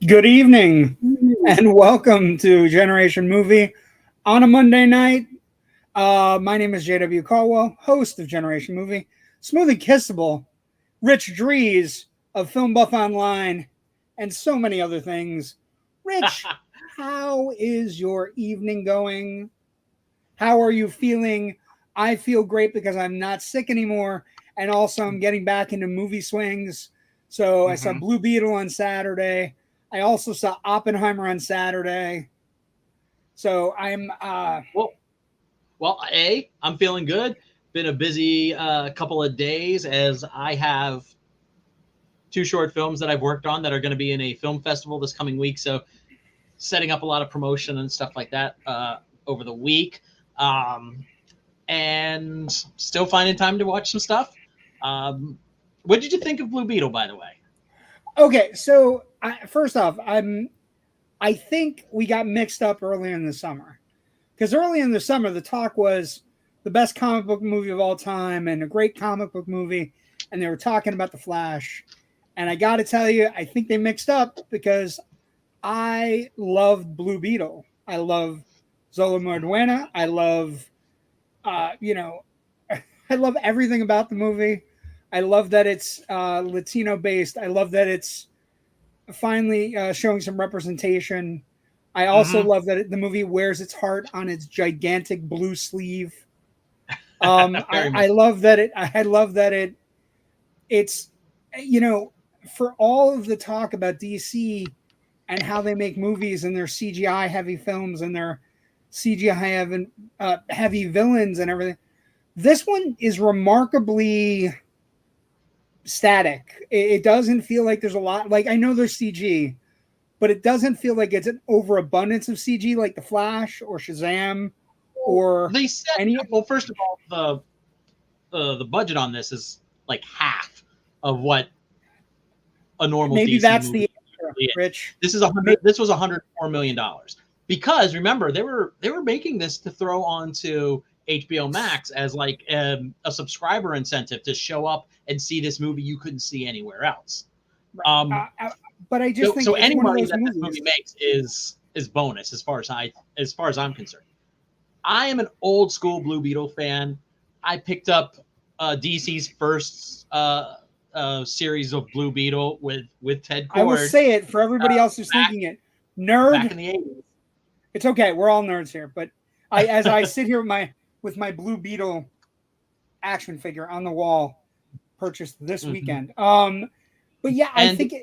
Good evening and welcome to Generation Movie on a Monday night. My name is J.W. Colwell, host of Generation Movie, Smooth and Kissable, Rich Drees of FILMBUFF Online, and so many other things. Rich, how is your evening going? How are you feeling? I feel great because I'm not sick anymore, and also I'm getting back into movie swings. So I saw Blue Beetle on Saturday. I also saw Oppenheimer on Saturday. So I'm I'm feeling good. Been a busy couple of days as I have 2 short films that I've worked on that are going to be in a film festival this coming week. So setting up a lot of promotion and stuff like that over the week. And still finding time to watch some stuff. What did you think of Blue Beetle, by the way? Okay, so first off, I think we got mixed up earlier in the summer. Because early in the summer, the talk was the best comic book movie of all time and a great comic book movie. And they were talking about The Flash. And I got to tell you, I think they mixed up because I loved Blue Beetle. I love Zola Morduena. I love, I love everything about the movie. I love that it's Latino based. I love that it's finally showing some representation. I also love that the movie wears its heart on its gigantic blue sleeve. I love that it. I love that it. It's for all of the talk about DC and how they make movies and their CGI heavy films and their CGI heavy villains and everything. This one is remarkably static. It doesn't feel like there's a lot. Like, I know there's CG, but it doesn't feel like it's an overabundance of CG like The Flash or Shazam or they said. Well, first of all, the budget on this is like half of what a normal. Maybe DC that's movie the Rich. This was $104 million because remember they were making this to throw onto HBO Max as like a subscriber incentive to show up and see this movie you couldn't see anywhere else. But I just think so any money that this movie makes is bonus as far as I'm concerned. I am an old school Blue Beetle fan. I picked up DC's first series of Blue Beetle with Ted Kord. I will say it for everybody else who's thinking it. Nerd. Back in the 80s. It's okay. We're all nerds here. But as I sit here with my Blue Beetle action figure on the wall, purchased this weekend. But yeah, I think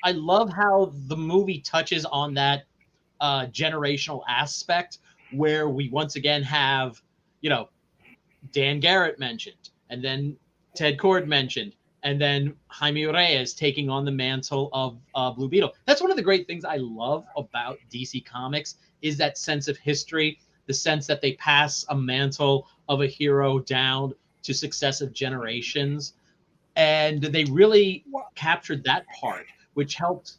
I love how the movie touches on that generational aspect where we once again have, Dan Garrett mentioned, and then Ted Kord mentioned, and then Jaime Reyes taking on the mantle of Blue Beetle. That's one of the great things I love about DC Comics is that sense of history, the sense that they pass a mantle of a hero down to successive generations. And they really captured that part, which helped,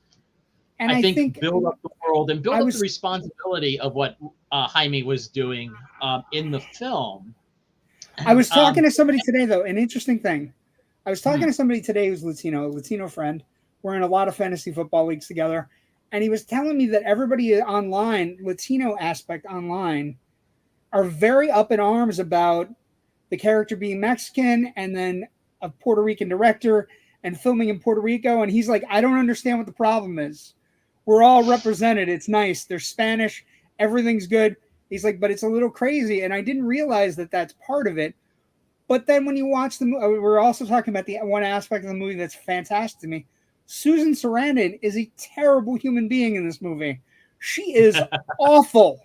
and I think build up the world and build up the responsibility of what Jaime was doing in the film. I was talking to somebody today, though, an interesting thing. I was talking to somebody today who's a Latino friend. We're in a lot of fantasy football leagues together. And he was telling me that everybody online, Latino aspect online, are very up in arms about the character being Mexican and then a Puerto Rican director and filming in Puerto Rico. And he's like, I don't understand what the problem is. We're all represented. It's nice. They're Spanish. Everything's good. He's like, but it's a little crazy. And I didn't realize that that's part of it. But then when you watch the movie, we're also talking about the one aspect of the movie that's fantastic to me. Susan Sarandon is a terrible human being in this movie. She is awful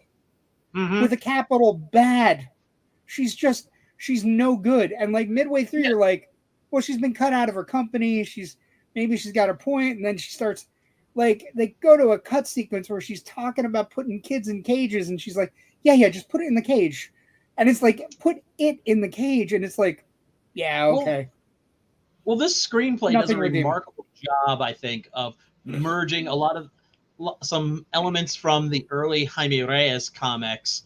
with a capital bad. She's no good. And like midway through, you're like, well, she's been cut out of her company. Maybe she's got her point. And then she starts, like, they go to a cut sequence where she's talking about putting kids in cages. And she's like, yeah, just put it in the cage. And it's like, put it in the cage. And it's like, yeah, okay. Well, this screenplay does a remarkable job, I think, of merging some elements from the early Jaime Reyes comics,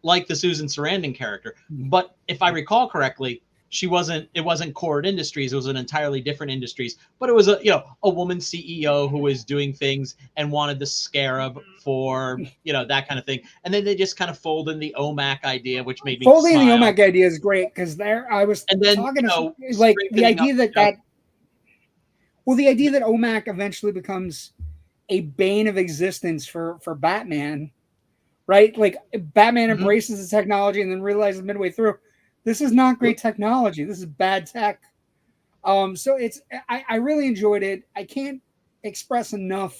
like the Susan Sarandon character. But if I recall correctly, it wasn't Cord Industries, it was an entirely different industries, but it was a woman CEO who was doing things and wanted the scarab for, that kind of thing. And then they just kind of fold in the OMAC idea, which made me folding smile. the OMAC idea is great, because I was talking to like the idea the idea that OMAC eventually becomes a bane of existence for Batman, right? Like Batman embraces the technology and then realizes midway through, this is not great technology. This is bad tech. So I really enjoyed it. I can't express enough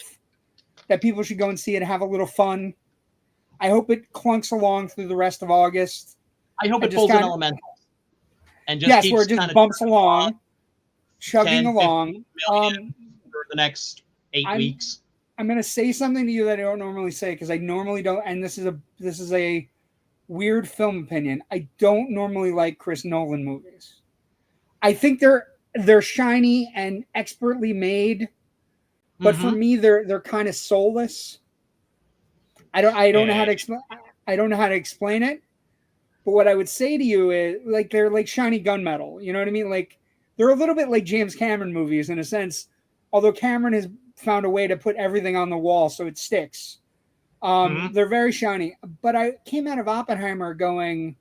that people should go and see it, have a little fun. I hope it clunks along through the rest of August. I hope it pulls an Elemental and just keeps where it just bumps along, chugging along for the next 8 weeks. I'm going to say something to you that I don't normally say, because I normally don't, and this is a weird film opinion. I don't normally like Chris Nolan movies. I think they're shiny and expertly made, but for me they're kind of soulless. I don't know how to explain. I don't know how to explain it. But what I would say to you is, like, they're like shiny gunmetal. You know what I mean? Like, they're a little bit like James Cameron movies in a sense, although Cameron has found a way to put everything on the wall so it sticks. They're very shiny. But I came out of Oppenheimer going,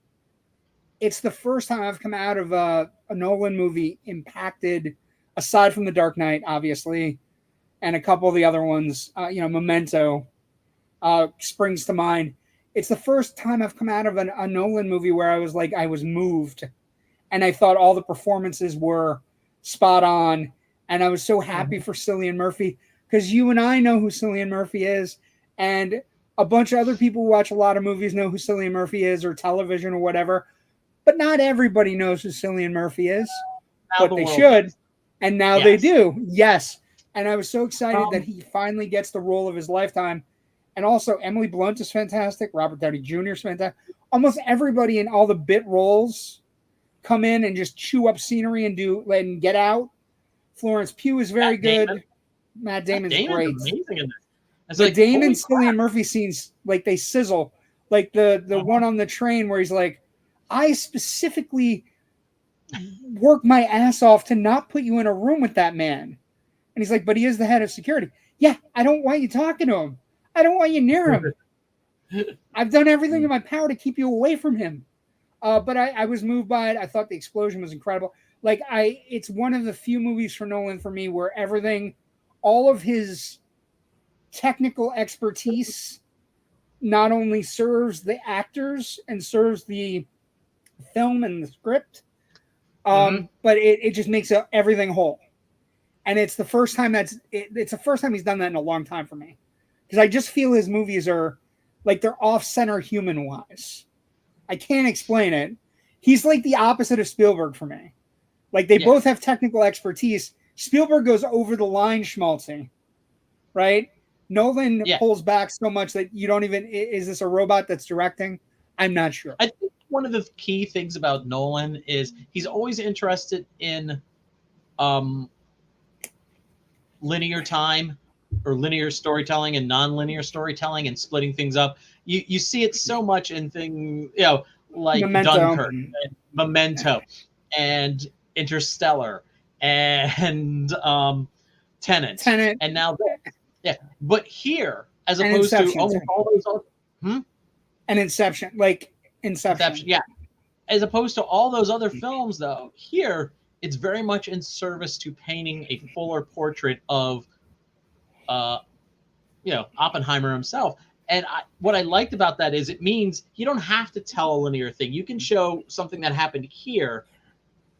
it's the first time I've come out of a Nolan movie impacted, aside from The Dark Knight, obviously, and a couple of the other ones, Memento springs to mind. It's the first time I've come out of a Nolan movie where I was like, I was moved, and I thought all the performances were spot on, and I was so happy for Cillian Murphy, because you and I know who Cillian Murphy is, and a bunch of other people who watch a lot of movies know who Cillian Murphy is, or television or whatever, but not everybody knows who Cillian Murphy is, but they should, and now they do. Yes, and I was so excited that he finally gets the role of his lifetime. And also, Emily Blunt is fantastic. Robert Downey Jr. is fantastic. Almost everybody in all the bit roles come in and just chew up scenery and get out. Florence Pugh is very good. Matt Damon's great. Amazing in this. The Damon Cillian Murphy scenes, like, they sizzle. Like the one on the train where he's like, I specifically work my ass off to not put you in a room with that man. And he's like, but he is the head of security. Yeah, I don't want you talking to him. I don't want you near him. I've done everything in my power to keep you away from him. But I was moved by it. I thought the explosion was incredible. Like, it's one of the few movies for Nolan for me where all of his technical expertise not only serves the actors and serves the film and the script, but it just makes everything whole. And it's the first time it's the first time he's done that in a long time for me. Because I just feel his movies are like, they're off-center human-wise. I can't explain it. He's like the opposite of Spielberg for me. Like, they both have technical expertise. Spielberg goes over the line schmaltzy, right? Nolan pulls back so much that you don't even, is this a robot that's directing? I'm not sure. I think one of the key things about Nolan is he's always interested in linear time, or linear storytelling and non-linear storytelling, and splitting things up. You see it so much in things, like Memento. Dunkirk, and Memento, and Interstellar, and Tenet, and now But here, as opposed to all those other, and Inception, like Inception, as opposed to all those other films, though, here it's very much in service to painting a fuller portrait of Oppenheimer himself. And what I liked about that is it means you don't have to tell a linear thing. You can show something that happened here,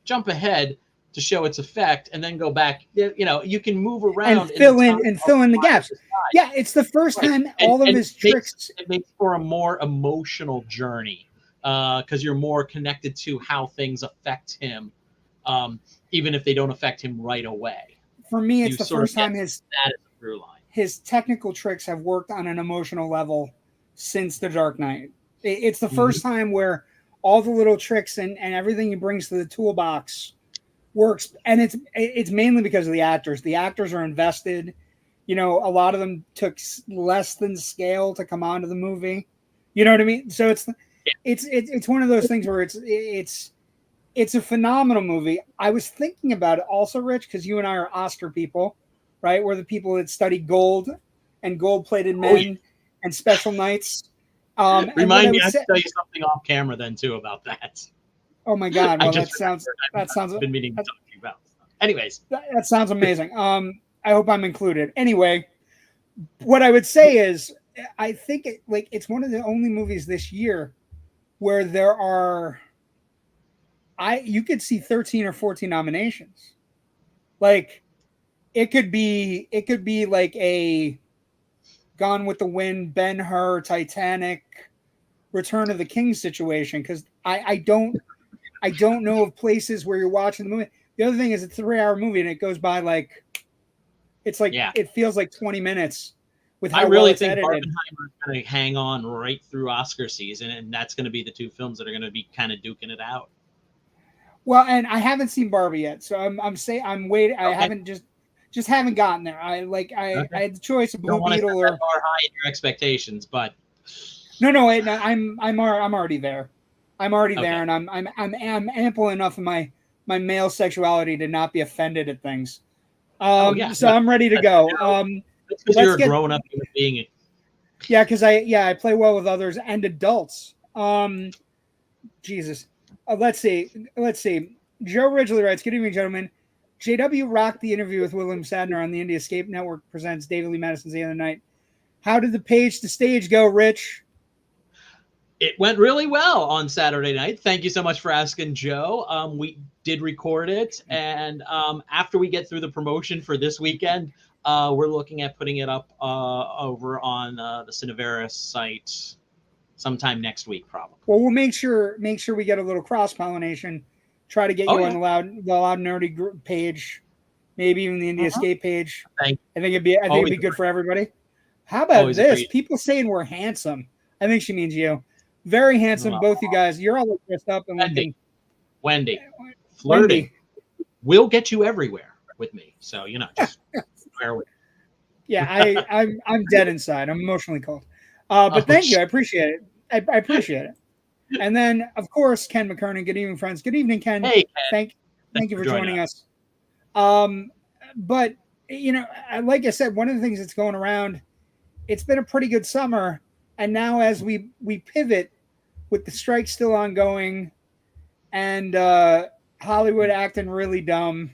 jump ahead to show its effect, and then go back. You can move around and fill in the gaps. Yeah, it's the first time all of his tricks. It makes for a more emotional journey because you're more connected to how things affect him, even if they don't affect him right away. For me, it's the first time that is a through line. His technical tricks have worked on an emotional level since The Dark Knight. It's the first time where all the little tricks and everything he brings to the toolbox works. And it's mainly because of the actors. The actors are invested. A lot of them took less than scale to come onto the movie. You know what I mean? So it's one of those things where it's it's a phenomenal movie. I was thinking about it also, Rich, because you and I are Oscar people, right? We're the people that study gold and gold-plated men and special nights. Remind me, I have to tell you something off camera then too about that. Oh my God! Well, that sounds been meaning to talk to you about. Anyways, that sounds amazing. I hope I'm included. Anyway, what I would say is, I think it's one of the only movies this year where there are, you could see 13 or 14 nominations. Like, it could be like a Gone with the Wind, Ben-Hur, Titanic, Return of the King situation, because I don't know of places where you're watching the movie. The other thing is it's a 3-hour movie and it goes by like it feels like 20 minutes with how I really it's think edited. Barbenheimer is going to hang on right through Oscar season, and that's going to be the two films that are going to be kind of duking it out. Well, and I haven't seen Barbie yet, so I'm waiting. I haven't just haven't gotten there. I had the choice of Blue Beetle or high in your expectations, but no, I'm already there. I'm already there, and I'm ample enough in my male sexuality to not be offended at things. So I'm ready to go. Because you're a grown-up human being. Yeah, because I play well with others and adults. Jesus. Let's see. Joe Ridgely writes, "Good evening, gentlemen. JW rocked the interview with William Sadler on the Indie Escape Network presents David Lee Madison's The Other Night. How did the page to stage go, Rich?" It went really well on Saturday night. Thank you so much for asking, Joe. We did record it, and after we get through the promotion for this weekend, we're looking at putting it up over on the Cineverse site sometime next week, probably. Well, we'll make sure we get a little cross-pollination. Try to get you on the Loud Nerdy group page, maybe even the Indie Escape page. I think it'd be good for everybody. How about this? People saying we're handsome. I think she means you. Very handsome, both you guys. You're all dressed up and Wendy, flirting will get you everywhere with me. So just bear with me. Yeah, I'm dead inside. I'm emotionally cold. But thank you. I appreciate it. I appreciate it. And then, of course, Ken McKernan. Good evening, friends. Good evening, Ken. Hey, Ken. Thank you for joining us. But like I said, one of the things that's going around, it's been a pretty good summer, and now as we pivot with the strike still ongoing, and Hollywood acting really dumb,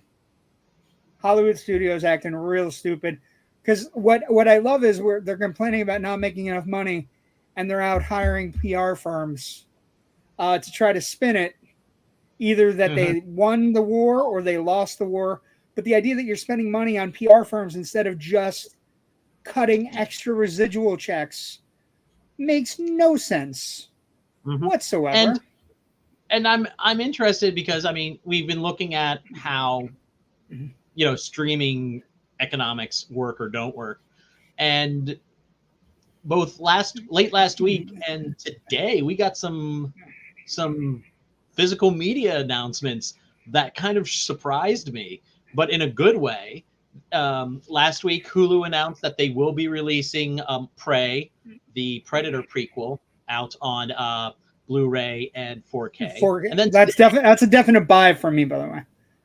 Hollywood studios acting real stupid. Because what I love is they're complaining about not making enough money, and they're out hiring PR firms to try to spin it, either that they won the war or they lost the war. But the idea that you're spending money on PR firms instead of just cutting extra residual checks makes no sense whatsoever. And I'm interested because we've been looking at how streaming economics work or don't work, and both late last week and today we got some physical media announcements that kind of surprised me, but in a good way. Last week Hulu announced that they will be releasing Prey, the Predator prequel, out on Blu-ray and 4K. And then that's a definite buy for me, by the way.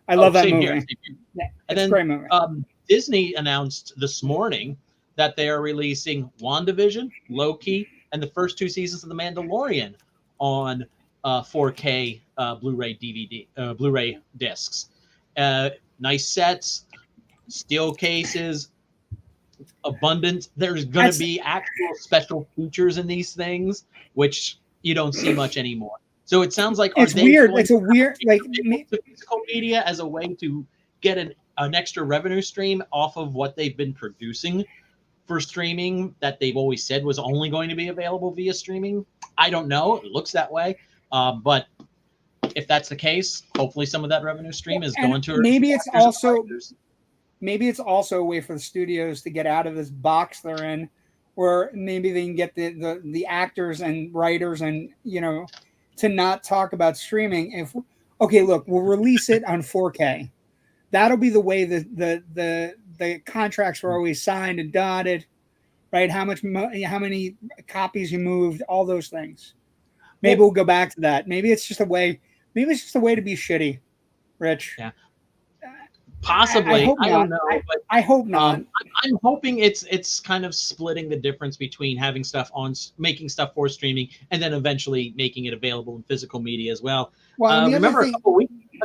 I love that movie. Yeah, and then a great movie. Disney announced this morning that they are releasing WandaVision, Loki, and the first 2 seasons of The Mandalorian on 4K Blu-ray DVD, Blu-ray discs. Nice sets, steel cases, abundant. There's going to be actual special features in these things, which you don't see much anymore. So it sounds like it's weird. It's a weird physical media as a way to get an extra revenue stream off of what they've been producing for streaming that they've always said was only going to be available via streaming. I don't know. It looks that way. But if that's the case, hopefully some of that revenue stream is going to maybe it's also a way for the studios to get out of this box they're in, where maybe they can get the actors and writers and to not talk about streaming. Look, we'll release it on 4K. That'll be the way the contracts were always signed and dotted, right? How many copies you moved, all those things. Maybe we'll go back to that. Maybe it's just a way Maybe it's just a way to be shitty, Rich. Yeah. Possibly. I don't know, but I hope not. I'm hoping it's kind of splitting the difference between having stuff making stuff for streaming and then eventually making it available in physical media as well. Well, remember a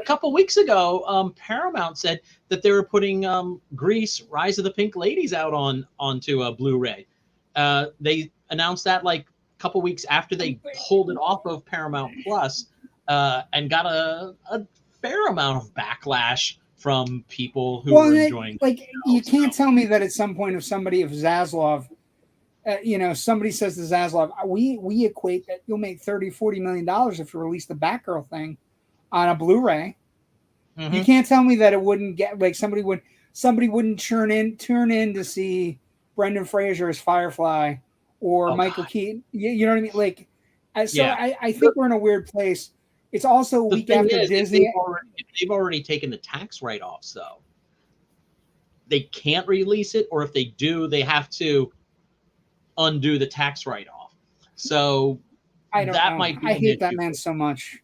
couple weeks ago, Paramount said that they were putting Grease: Rise of the Pink Ladies out onto a Blu-ray. They announced that like a couple weeks after they pulled it off of Paramount Plus, and got a fair amount of backlash from people who were enjoying. You can't tell me that at some point if Zaslav, somebody says to Zaslav, we equate that you'll make $30-40 million if you release the Batgirl thing on a Blu-ray. Mm-hmm. You can't tell me that it wouldn't get like somebody wouldn't turn in to see Brendan Fraser as Firefly or Michael Keaton. You know what I mean? Like, I think we're in a weird place. It's also a week after Disney. They've already taken the tax write-offs, though. They can't release it, or if they do, they have to undo the tax write-off. So I hate that man so much.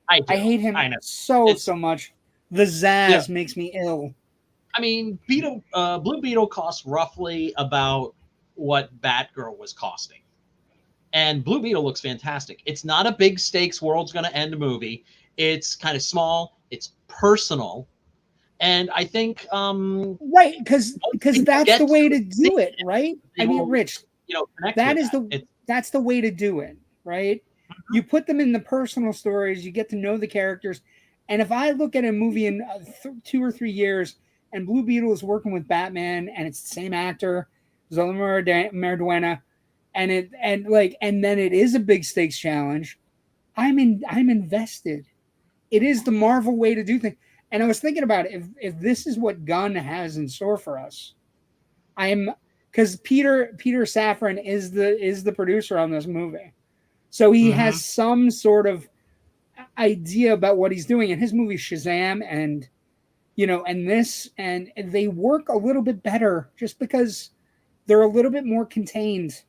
I hate him so much. The Zaz makes me ill. I mean, Blue Beetle costs roughly about what Batgirl was costing. And Blue Beetle looks fantastic. It's not a big stakes world's going to end movie. It's kind of small. It's personal. And I think right, because that's the way to do it, right? I mean, Rich, that's the way to do it, right? Mm-hmm. You put them in the personal stories, you get to know the characters. And if I look at a movie in 2 or 3 years and Blue Beetle is working with Batman and it's the same actor, Zola Mariduena, and then it is a big stakes challenge, I'm invested. It is the Marvel way to do things. And I was thinking about it, if this is what Gunn has in store for us, because Peter Safran is the producer on this movie. So he has some sort of idea about what he's doing. And his movie Shazam and this, and they work a little bit better just because they're a little bit more contained.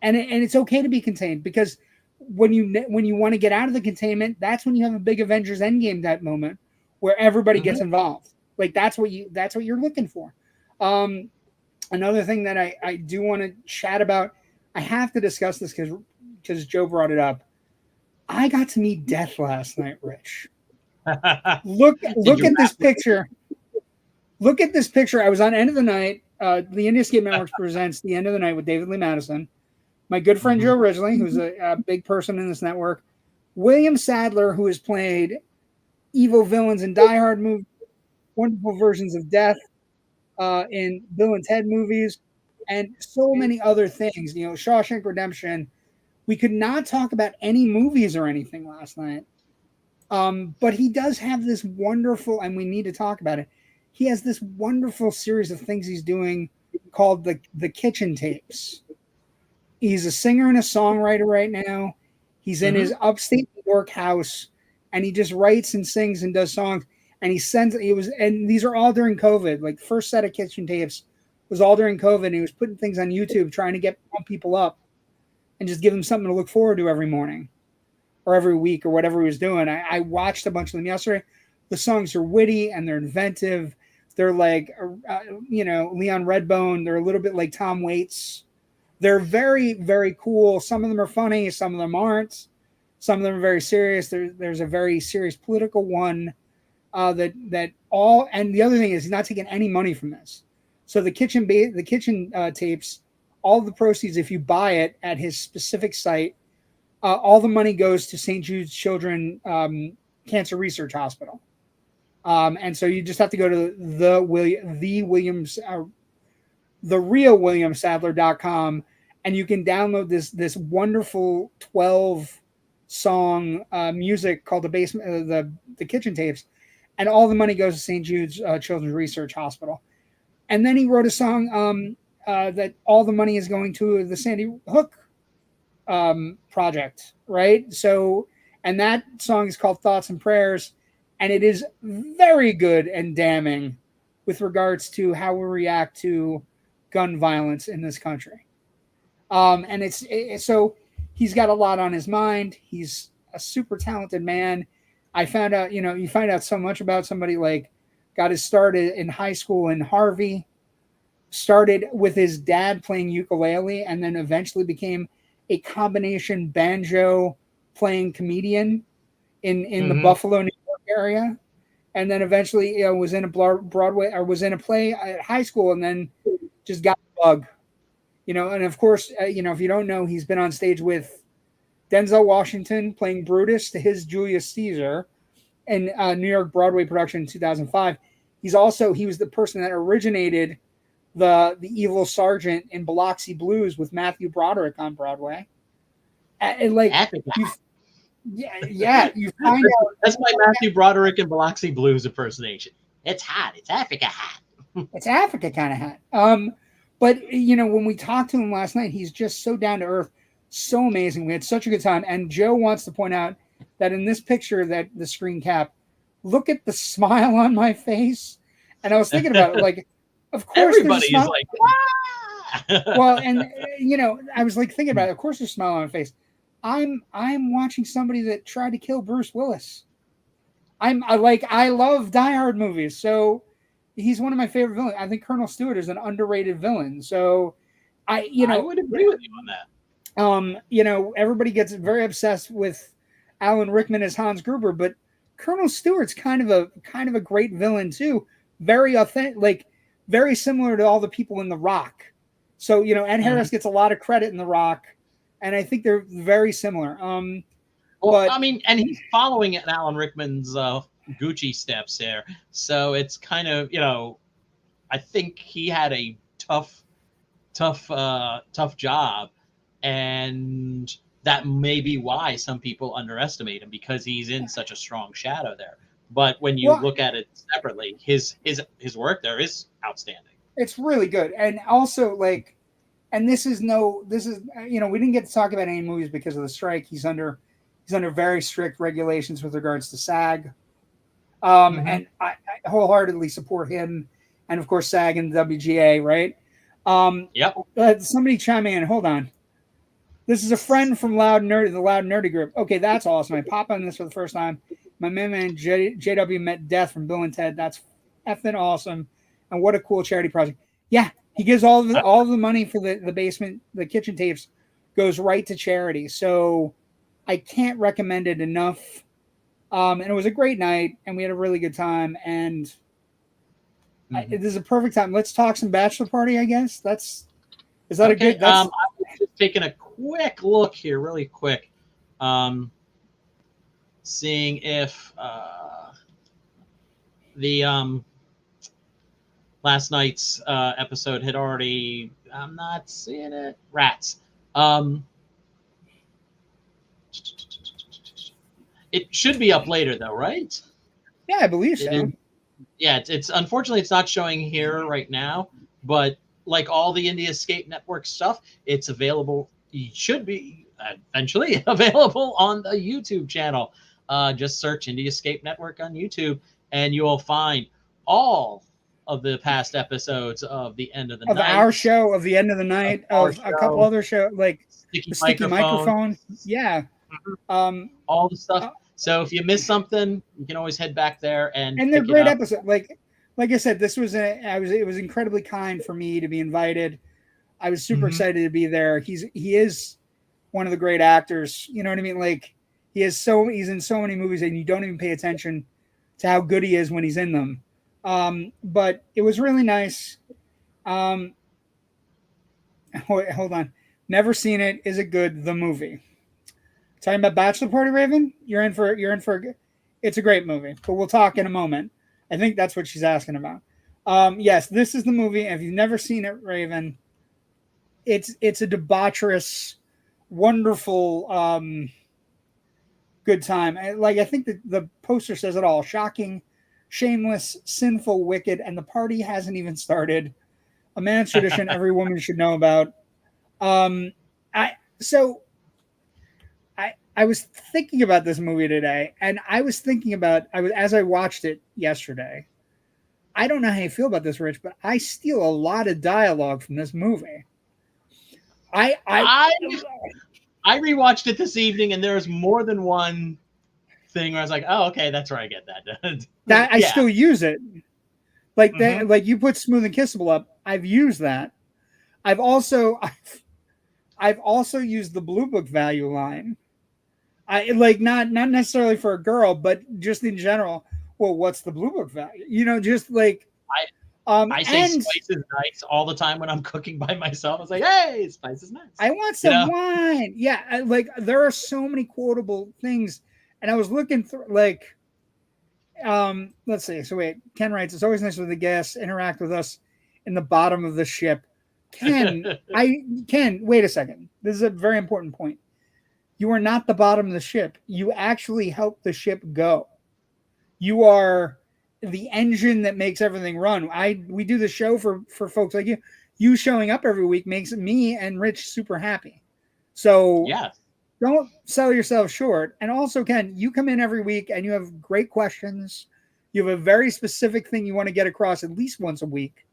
And it's okay to be contained, because when you want to get out of the containment, that's when you have a big Avengers Endgame that moment where everybody gets involved. Like that's what you're looking for. Another thing that I do want to chat about, I have to discuss this because Joe brought it up. I got to meet Death last night, Rich. Look at this picture. Look at this picture. I was on End of the Night. The India Skate Network presents The End of the Night with David Lee Madison. My good friend Joe Ridgely, who's a big person in this network. William Sadler, who has played evil villains in Die Hard movies, wonderful versions of Death in Bill and Ted movies, and so many other things. Shawshank Redemption. We could not talk about any movies or anything last night. But he does have this wonderful, and we need to talk about it. He has this wonderful series of things he's doing called the Kitchen Tapes. He's a singer and a songwriter right now. He's in his upstate New York house, and he just writes and sings and does songs. And and these are all during COVID. Like, first set of Kitchen Tapes was all during COVID. And he was putting things on YouTube, trying to pump people up and just give them something to look forward to every morning or every week or whatever he was doing. I watched a bunch of them yesterday. The songs are witty and they're inventive. They're like, Leon Redbone. They're a little bit like Tom Waits. They're very, very cool. Some of them are funny. Some of them aren't. Some of them are very serious. There's a very serious political one and the other thing is he's not taking any money from this. So the kitchen tapes, all the proceeds, if you buy it at his specific site, all the money goes to St. Jude's Children Cancer Research Hospital. And so you just have to go to therealwilliamsadler.com, and you can download this wonderful 12-song music called the Kitchen Tapes, and all the money goes to St. Jude's Children's Research Hospital. And then he wrote a song that all the money is going to the Sandy Hook project, right? So, and that song is called Thoughts and Prayers, and it is very good and damning with regards to how we react to gun violence in this country. And it's so he's got a lot on his mind. He's a super talented man. I found out, you find out so much about somebody, like got his start in high school in Harvey, started with his dad playing ukulele, and then eventually became a combination banjo playing comedian in the Buffalo, New York area. And then eventually, was in a Broadway, or was in a play at high school, and then just got the bug. And of course, if you don't know, he's been on stage with Denzel Washington playing Brutus to his Julius Caesar in New York Broadway production in 2005. He was the person that originated the evil sergeant in Biloxi Blues with Matthew Broderick on Broadway. And like, you find out that's my Matthew Broderick and Biloxi Blues impersonation. It's hot. It's Africa hot. It's Africa kind of hat. But when we talked to him last night, he's just so down to earth, so amazing. We had such a good time. And Joe wants to point out that in this picture, that the screen cap, look at the smile on my face. And I was thinking about it, like, of course, everybody's like, well, and I was like thinking about it. Of course, there's a smile on my face. I'm watching somebody that tried to kill Bruce Willis. I love Die Hard movies, so he's one of my favorite villains. I think Colonel Stewart is an underrated villain. So I would agree with you on that. Everybody gets very obsessed with Alan Rickman as Hans Gruber, but Colonel Stewart's kind of a great villain too. Very authentic, like very similar to all the people in The Rock. So Ed Harris gets a lot of credit in The Rock, and I think they're very similar. Well, I mean, and he's following in Alan Rickman's Gucci steps there. So it's kind of, I think he had a tough job. And that may be why some people underestimate him, because he's in such a strong shadow there. But when you look at it separately, his work there is outstanding. It's really good. And also, like, and this is we didn't get to talk about any movies because of the strike. He's under very strict regulations with regards to SAG. And I wholeheartedly support him, and of course SAG and the WGA, right? Yep. Somebody chiming in. Hold on. This is a friend from the Loud Nerdy group. Okay, that's awesome. I pop on this for the first time. My man JW met Death from Bill and Ted. That's effing awesome, and what a cool charity project. Yeah, he gives all of the money for the basement, the kitchen tapes, goes right to charity. So I can't recommend it enough. And it was a great night, and we had a really good time. And this is a perfect time. Let's talk some bachelor party, I guess. Is that okay, a good? I'm just taking a quick look here, really quick, seeing if the last night's episode had already. I'm not seeing it. Rats. It should be up later, though, right? Yeah, I believe so. It's unfortunately it's not showing here right now, but like all the Indie Escape Network stuff, it's available. It should be eventually available on the YouTube channel. Just search Indie Escape Network on YouTube, and you will find all of the past episodes of The End of the Night. Of our show, of The End of the Night, of a couple other shows, like Sticky Microphone. Yeah. All the stuff. So if you miss something, you can always head back there and they're great episodes. Like I said, this was it was incredibly kind for me to be invited. I was super excited to be there. He is one of the great actors. You know what I mean? Like he's in so many movies, and you don't even pay attention to how good he is when he's in them. But it was really nice. Hold on. Never seen it. Is it good? The movie. Talking about Bachelor Party, Raven? You're in for it's a great movie, but we'll talk in a moment. I think that's what she's asking about. Yes, this is the movie. If you've never seen it, Raven, it's a debaucherous, wonderful, good time. I think the poster says it all: shocking, shameless, sinful, wicked, and the party hasn't even started. A man's tradition every woman should know about. I was thinking about this movie today, and as I watched it yesterday. I don't know how you feel about this, Rich, but I steal a lot of dialogue from this movie. I rewatched it this evening, and there's more than one thing where I was like, oh, okay, that's where I get that. That I still use it. Like that, Mhm. like you put Smooth and Kissable up. I've used that. I've also used the Blue Book value line. I like not necessarily for a girl, but just in general. Well, what's the Blue Book value? You know, just like I say and spice is nice all the time when I'm cooking by myself. I was like, hey, spice is nice. I want some wine. Yeah, like there are so many quotable things, and I was looking through like, let's see. So wait, Ken writes, "It's always nice when the guests interact with us in the bottom of the ship." Ken, wait a second. This is a very important point. You are not the bottom of the ship. You actually help the ship go. You are the engine that makes everything run. We do the show for folks like you. You showing up every week makes me and Rich super happy. So don't sell yourself short. And also, Ken, you come in every week and you have great questions. You have a very specific thing you want to get across at least once a week.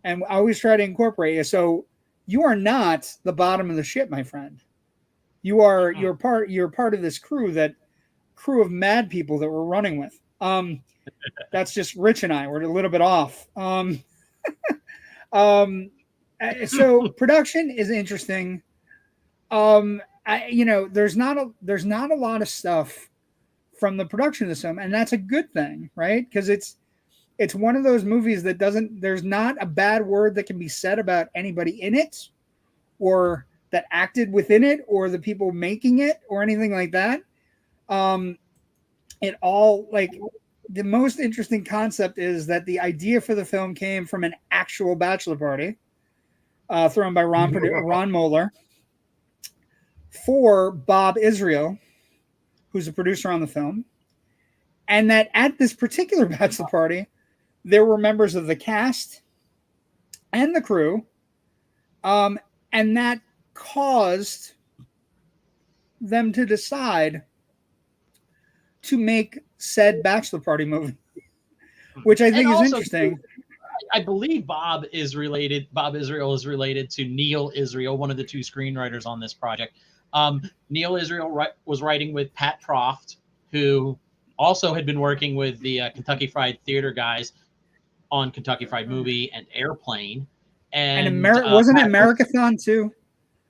And I always try to incorporate you. So you are not the bottom of the ship, my friend. You're part of this crew of mad people that we're running with. That's just Rich and I. We're a little bit off. So production is interesting. There's not a lot of stuff from the production of this film, and that's a good thing, right? Because it's one of those movies that there's not a bad word that can be said about anybody in it, or that acted within it, or the people making it, or anything like that. It all like. The most interesting concept is that the idea for the film came from an actual bachelor party thrown by Ron Moeller for Bob Israel, who's a producer on the film. And that at this particular bachelor party, there were members of the cast and the crew. And that caused them to decide to make said bachelor party movie, which I think is interesting. I believe Bob Israel is related to Neil Israel, one of the two screenwriters on this project. Neil Israel was writing with Pat Proft, who also had been working with the Kentucky Fried Theater guys on Kentucky Fried Movie and Airplane. And wasn't it Americathon too?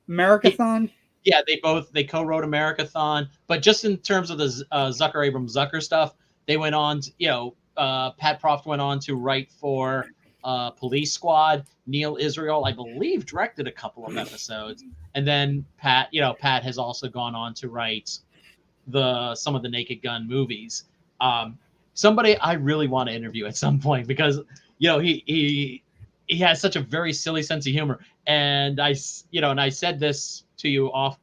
Americathon? Yeah, they co-wrote Americathon, but just in terms of the Zucker Abrams Zucker stuff, they went on to, Pat Proft went on to write for Police Squad. Neil Israel, I believe, directed a couple of episodes, and then Pat has also gone on to write some of the Naked Gun movies. Somebody I really want to interview at some point, because he has such a very silly sense of humor, and I said this to you off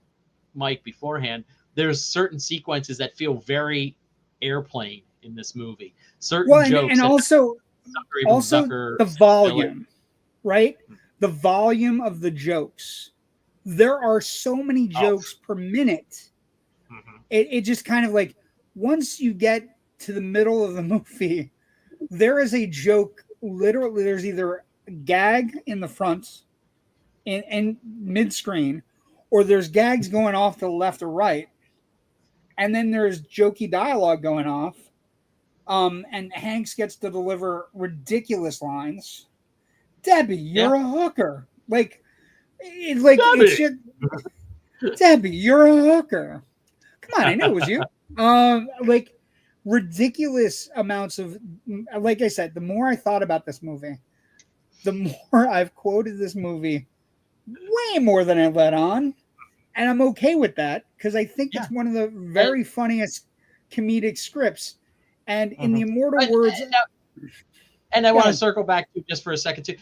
mic beforehand. There's certain sequences that feel very Airplane in this movie. Certain jokes, and also the volume, right? The volume of the jokes. There are so many jokes per minute. Mm-hmm. It just kind of like, once you get to the middle of the movie, there is a joke. Literally, there's either a gag in the front and mid-screen, or there's gags going off to the left or right, and then there's jokey dialogue going off, and Hanks gets to deliver ridiculous lines. Debbie, you're a hooker. Debbie, you're a hooker. Come on, I know it was you. Like ridiculous amounts of, like I said, the more I thought about this movie, the more I've quoted this movie way more than I let on. And I'm okay with that, because I think it's one of the very funniest comedic scripts. And in the immortal words... And I want to circle back to just for a second, too.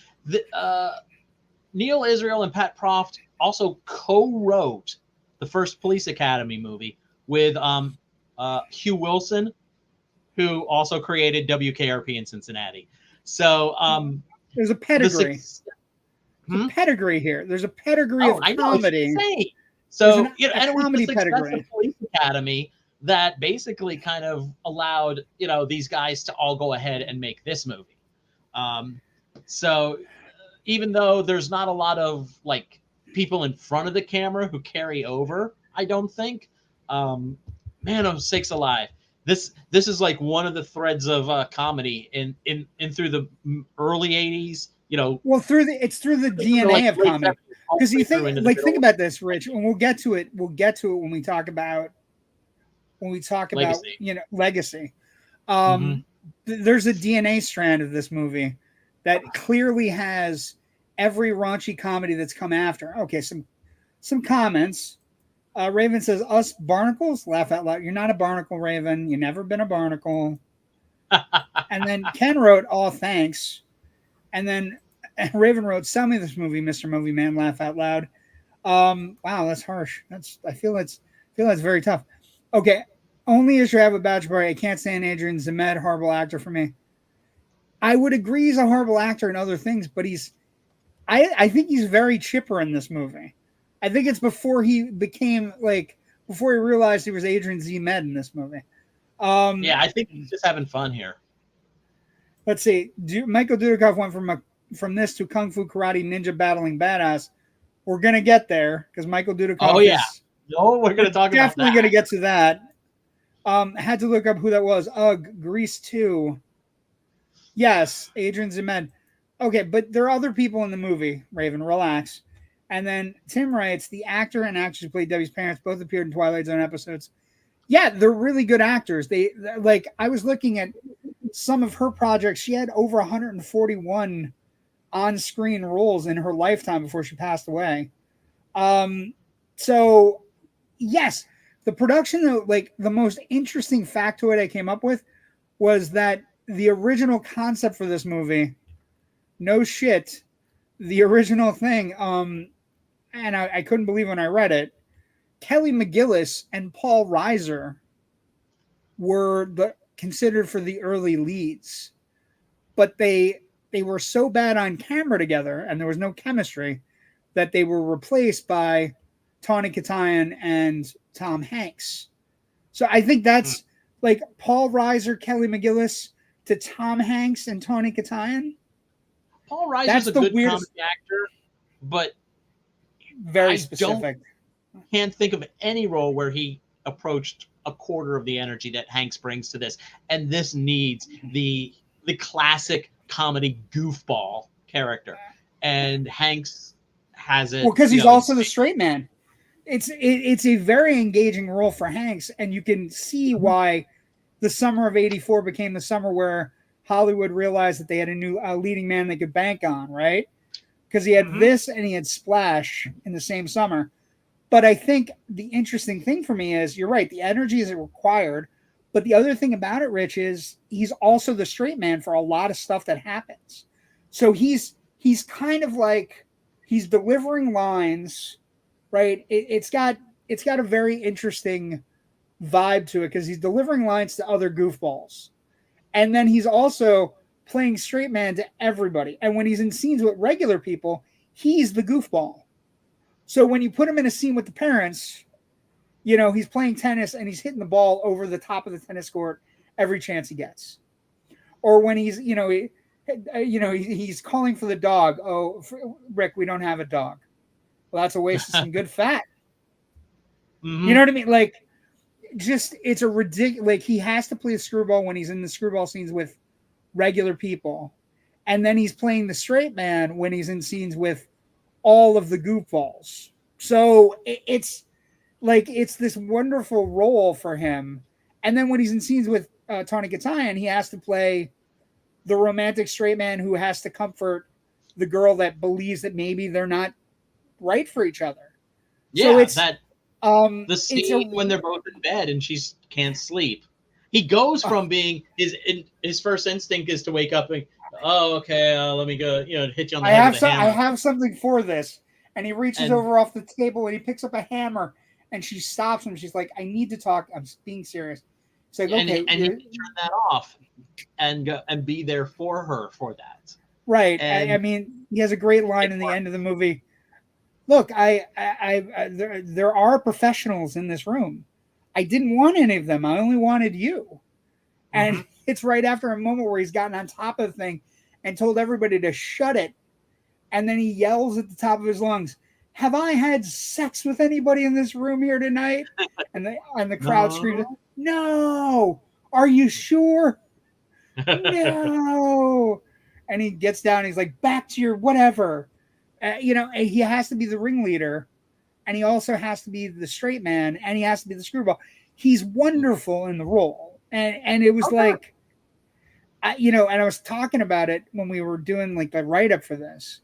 Neil Israel and Pat Proft also co-wrote the first Police Academy movie with Hugh Wilson, who also created WKRP in Cincinnati. So there's a pedigree. There's a pedigree here. There's a pedigree of comedy. So, and it was the success of Police Academy that basically kind of allowed, these guys to all go ahead and make this movie. So even though there's not a lot of like people in front of the camera who carry over, I don't think, man, oh sakes alive. this is like one of the threads of comedy in through the early 80s, you know. Well, through the DNA of comedy. Because you think think about this, Rich, and we'll get to it when we talk about Legacy. Legacy. There's a DNA strand of this movie that clearly has every raunchy comedy that's come after. Okay, some comments. Raven says, "Us barnacles? Laugh out loud. You're not a barnacle, Raven. You've never been a barnacle." And then Ken wrote, "Oh, thanks." And then Raven wrote, "Sell me this movie, Mr. Movie Man." Laugh out loud. Wow, that's harsh. I feel that's very tough. Okay, only issue I have with Bachelor Party, I can't stand Adrian Zemed, horrible actor for me. I would agree he's a horrible actor in other things, but I think he's very chipper in this movie. I think it's before he became before he realized he was Adrian Z. Med in this movie. Yeah, I think he's just having fun here. Let's see. Michael Dudikoff went from this to Kung Fu Karate Ninja Battling Badass. We're gonna get there because Michael Dudikoff. Oh yeah, we're gonna talk about that. Definitely gonna get to that. Had to look up who that was. Grease 2. Yes, Adrian Zemed. Okay, but there are other people in the movie. Raven, relax. And then Tim writes, the actor and actress who played Debbie's parents both appeared in Twilight Zone episodes. Yeah, they're really good actors. They I was looking at some of her projects. She had over 141 on-screen roles in her lifetime before she passed away. So yes, the production though, the most interesting factoid I came up with was that the original concept for this movie, no shit, the original thing, and I couldn't believe when I read it, Kelly McGillis and Paul Reiser were considered for the early leads, but they were so bad on camera together and there was no chemistry that they were replaced by Tawny Kitayan and Tom Hanks. So I think that's Paul Reiser, Kelly McGillis to Tom Hanks and Tawny Kitayan. Paul Reiser's a good comedy actor, but very specific. Can't think of any role where he approached a quarter of the energy that Hanks brings to this. And this needs the classic comedy goofball character. And Hanks has it. Well, because he's also the straight man. It's a very engaging role for Hanks, and you can see why the summer of '84 became the summer where Hollywood realized that they had a new leading man they could bank on, right? Because he had this and he had Splash in the same summer. But I think the interesting thing for me is, you're right, the energy is required. But the other thing about it, Rich, is he's also the straight man for a lot of stuff that happens. So he's kind of he's delivering lines, right? It's got a very interesting vibe to it because he's delivering lines to other goofballs. And then he's also playing straight man to everybody. And when he's in scenes with regular people, he's the goofball. So when you put him in a scene with the parents, he's playing tennis and he's hitting the ball over the top of the tennis court every chance he gets. Or when he's, he's calling for the dog. Oh, Rick, we don't have a dog. Well, that's a waste of some good fat. You know what I mean? It's a ridiculous. He has to play a screwball when he's in the screwball scenes with regular people, and then he's playing the straight man when he's in scenes with all of the goofballs. So it's this wonderful role for him. And then when he's in scenes with Tawny Kitayan, he has to play the romantic straight man who has to comfort the girl that believes that maybe they're not right for each other. Yeah, so the scene when they're both in bed and she can't sleep. He goes from being his first instinct is to wake up and, oh, okay, let me go, hit you on the head with a hammer. I have something for this. And he reaches over off the table and he picks up a hammer and she stops him. She's like, I need to talk. I'm being serious. It's like, okay. And he can turn that off and go and be there for her for that. Right. I mean, he has a great line in the end of the movie. Look, there are professionals in this room. I didn't want any of them. I only wanted you. And it's right after a moment where he's gotten on top of the thing and told everybody to shut it. And then he yells at the top of his lungs, have I had sex with anybody in this room here tonight? And the crowd screams, no. Are you sure? No. And he gets down. And he's like, back to your whatever. And he has to be the ringleader, and he also has to be the straight man, and he has to be the screwball. He's wonderful in the role, and it was like, and I was talking about it when we were doing like the write up for this.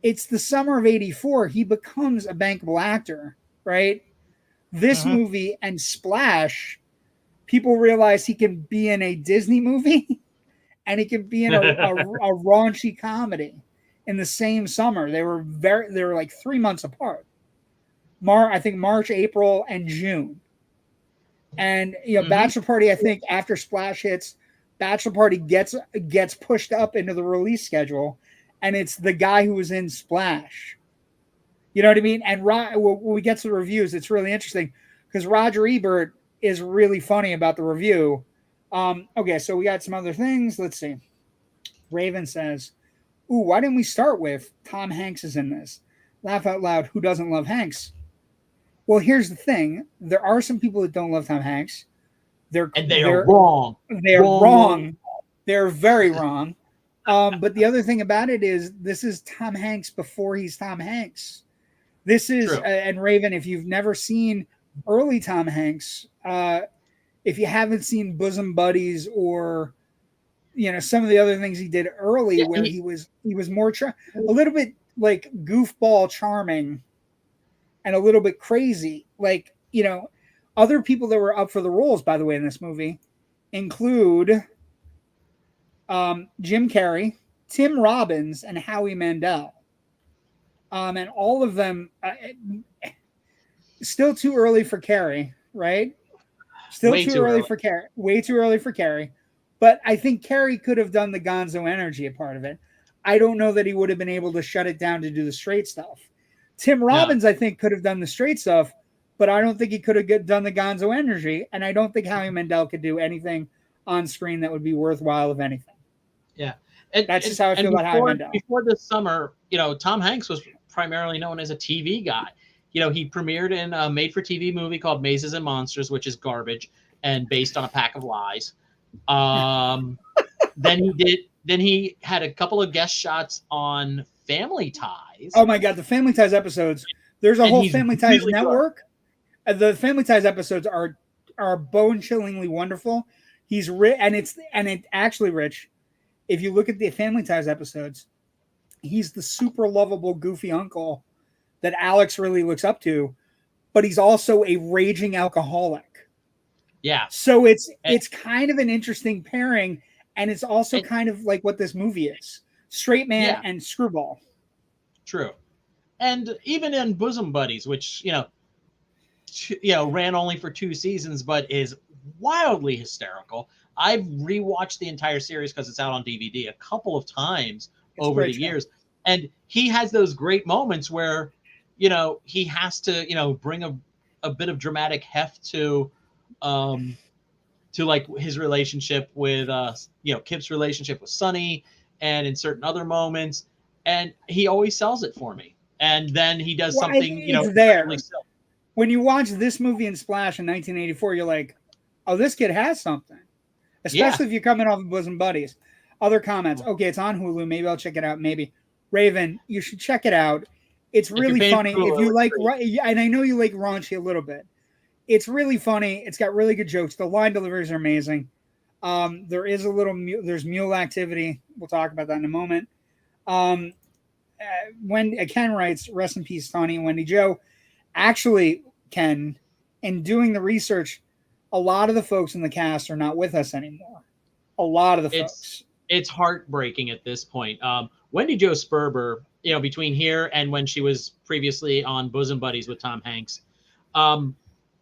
It's the summer of '84. He becomes a bankable actor, right? This movie and Splash, people realize he can be in a Disney movie and he can be in a raunchy comedy in the same summer. They were like 3 months apart. I think March, April, and June. And Bachelor Party, I think after Splash hits, Bachelor Party gets pushed up into the release schedule, and it's the guy who was in Splash. You know what I mean? And when we get to the reviews, it's really interesting because Roger Ebert is really funny about the review. Okay, so we got some other things. Let's see. Raven says, "Ooh, why didn't we start with Tom Hanks is in this? Laugh out loud. Who doesn't love Hanks?" Well, here's the thing. There are some people that don't love Tom Hanks. They are wrong. They're wrong. They're very wrong. But the other thing about it is this is Tom Hanks before he's Tom Hanks. This is, and Raven, if you've never seen early Tom Hanks, if you haven't seen Bosom Buddies or, some of the other things he did early where he was more, a little bit like goofball charming and a little bit crazy. Like, other people that were up for the roles, by the way, in this movie include Jim Carrey, Tim Robbins, and Howie Mandel. And all of them, still too early for Carrey, right? Still too early for Carrey. Way too early for Carrey. But I think Carrey could have done the Gonzo energy a part of it. I don't know that he would have been able to shut it down to do the straight stuff. Tim Robbins, I think, could have done the straight stuff, but I don't think he could have done the Gonzo energy. And I don't think Howie Mandel could do anything on screen that would be worthwhile of anything. Yeah. That's just how I feel about Howie Mandel. Before this summer, Tom Hanks was primarily known as a TV guy. He premiered in a made-for-TV movie called Mazes and Monsters, which is garbage and based on a pack of lies. Then he had a couple of guest shots on Family Ties. Oh my God, the Family Ties episodes. There's a whole Family Ties network. The Family Ties episodes are bone-chillingly wonderful. And actually, Rich, if you look at the Family Ties episodes, he's the super lovable, goofy uncle that Alex really looks up to, but he's also a raging alcoholic. Yeah. So it's kind of an interesting pairing, and it's also kind of like what this movie is. Straight man and screwball. True. And even in Bosom Buddies, which, ran only for 2 seasons, but is wildly hysterical. I've rewatched the entire series because it's out on DVD a couple of times over the years. And he has those great moments where, he has to, bring a bit of dramatic heft to like his relationship with, Kip's relationship with Sonny and in certain other moments. And he always sells it for me. And then he does something, it's there. Really when you watch this movie in Splash in 1984, you're like, oh, this kid has something. Especially if you're coming off of Bosom Buddies. Other comments. Okay, it's on Hulu. Maybe I'll check it out. Maybe. Raven, you should check it out. It's really funny. If you like, and I know you like raunchy a little bit. It's really funny. It's got really good jokes. The line deliveries are amazing. There is there's mule activity. We'll talk about that in a moment. When Ken writes, rest in peace, Tony and Wendy Jo. Actually, Ken, in doing the research, a lot of the folks in the cast are not with us anymore. A lot of the folks. It's heartbreaking at this point. Wendy Jo Sperber, between here and when she was previously on Bosom Buddies with Tom Hanks,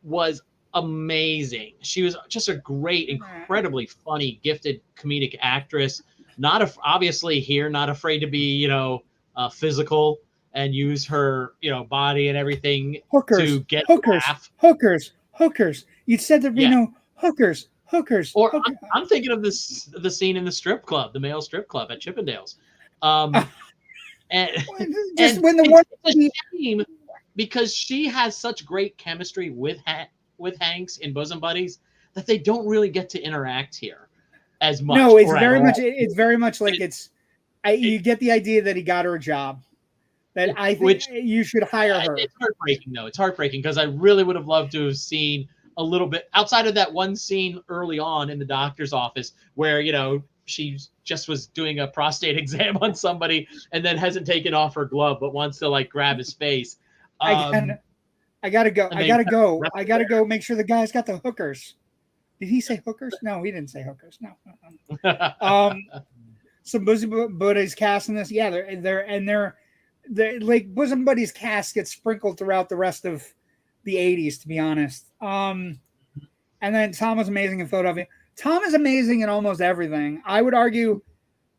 was amazing. She was just a great, incredibly funny, gifted comedic actress. Obviously here, not afraid to be, physical and use her, body and everything to get hookers. You said there'd be no hookers. Or I'm thinking of the scene in the strip club, the male strip club at Chippendales. It's a shame because she has such great chemistry with Hanks in Bosom Buddies that they don't really get to interact here as much. No, it's very much. It's very much like you get the idea that he got her a job. That I think you should hire her. It's heartbreaking, though. It's heartbreaking because I really would have loved to have seen a little bit outside of that one scene early on in the doctor's office where, you know, she just was doing a prostate exam on somebody and then hasn't taken off her glove but wants to like grab his face. I gotta go. I gotta go make sure the guy's got the hookers. Did he say hookers? No, he didn't say hookers. No. Some Bosom Buddies cast in this. Yeah, they're like Bosom Buddies cast gets sprinkled throughout the rest of the 80s, to be honest. And then Tom was amazing in Philadelphia. Tom is amazing in almost everything. I would argue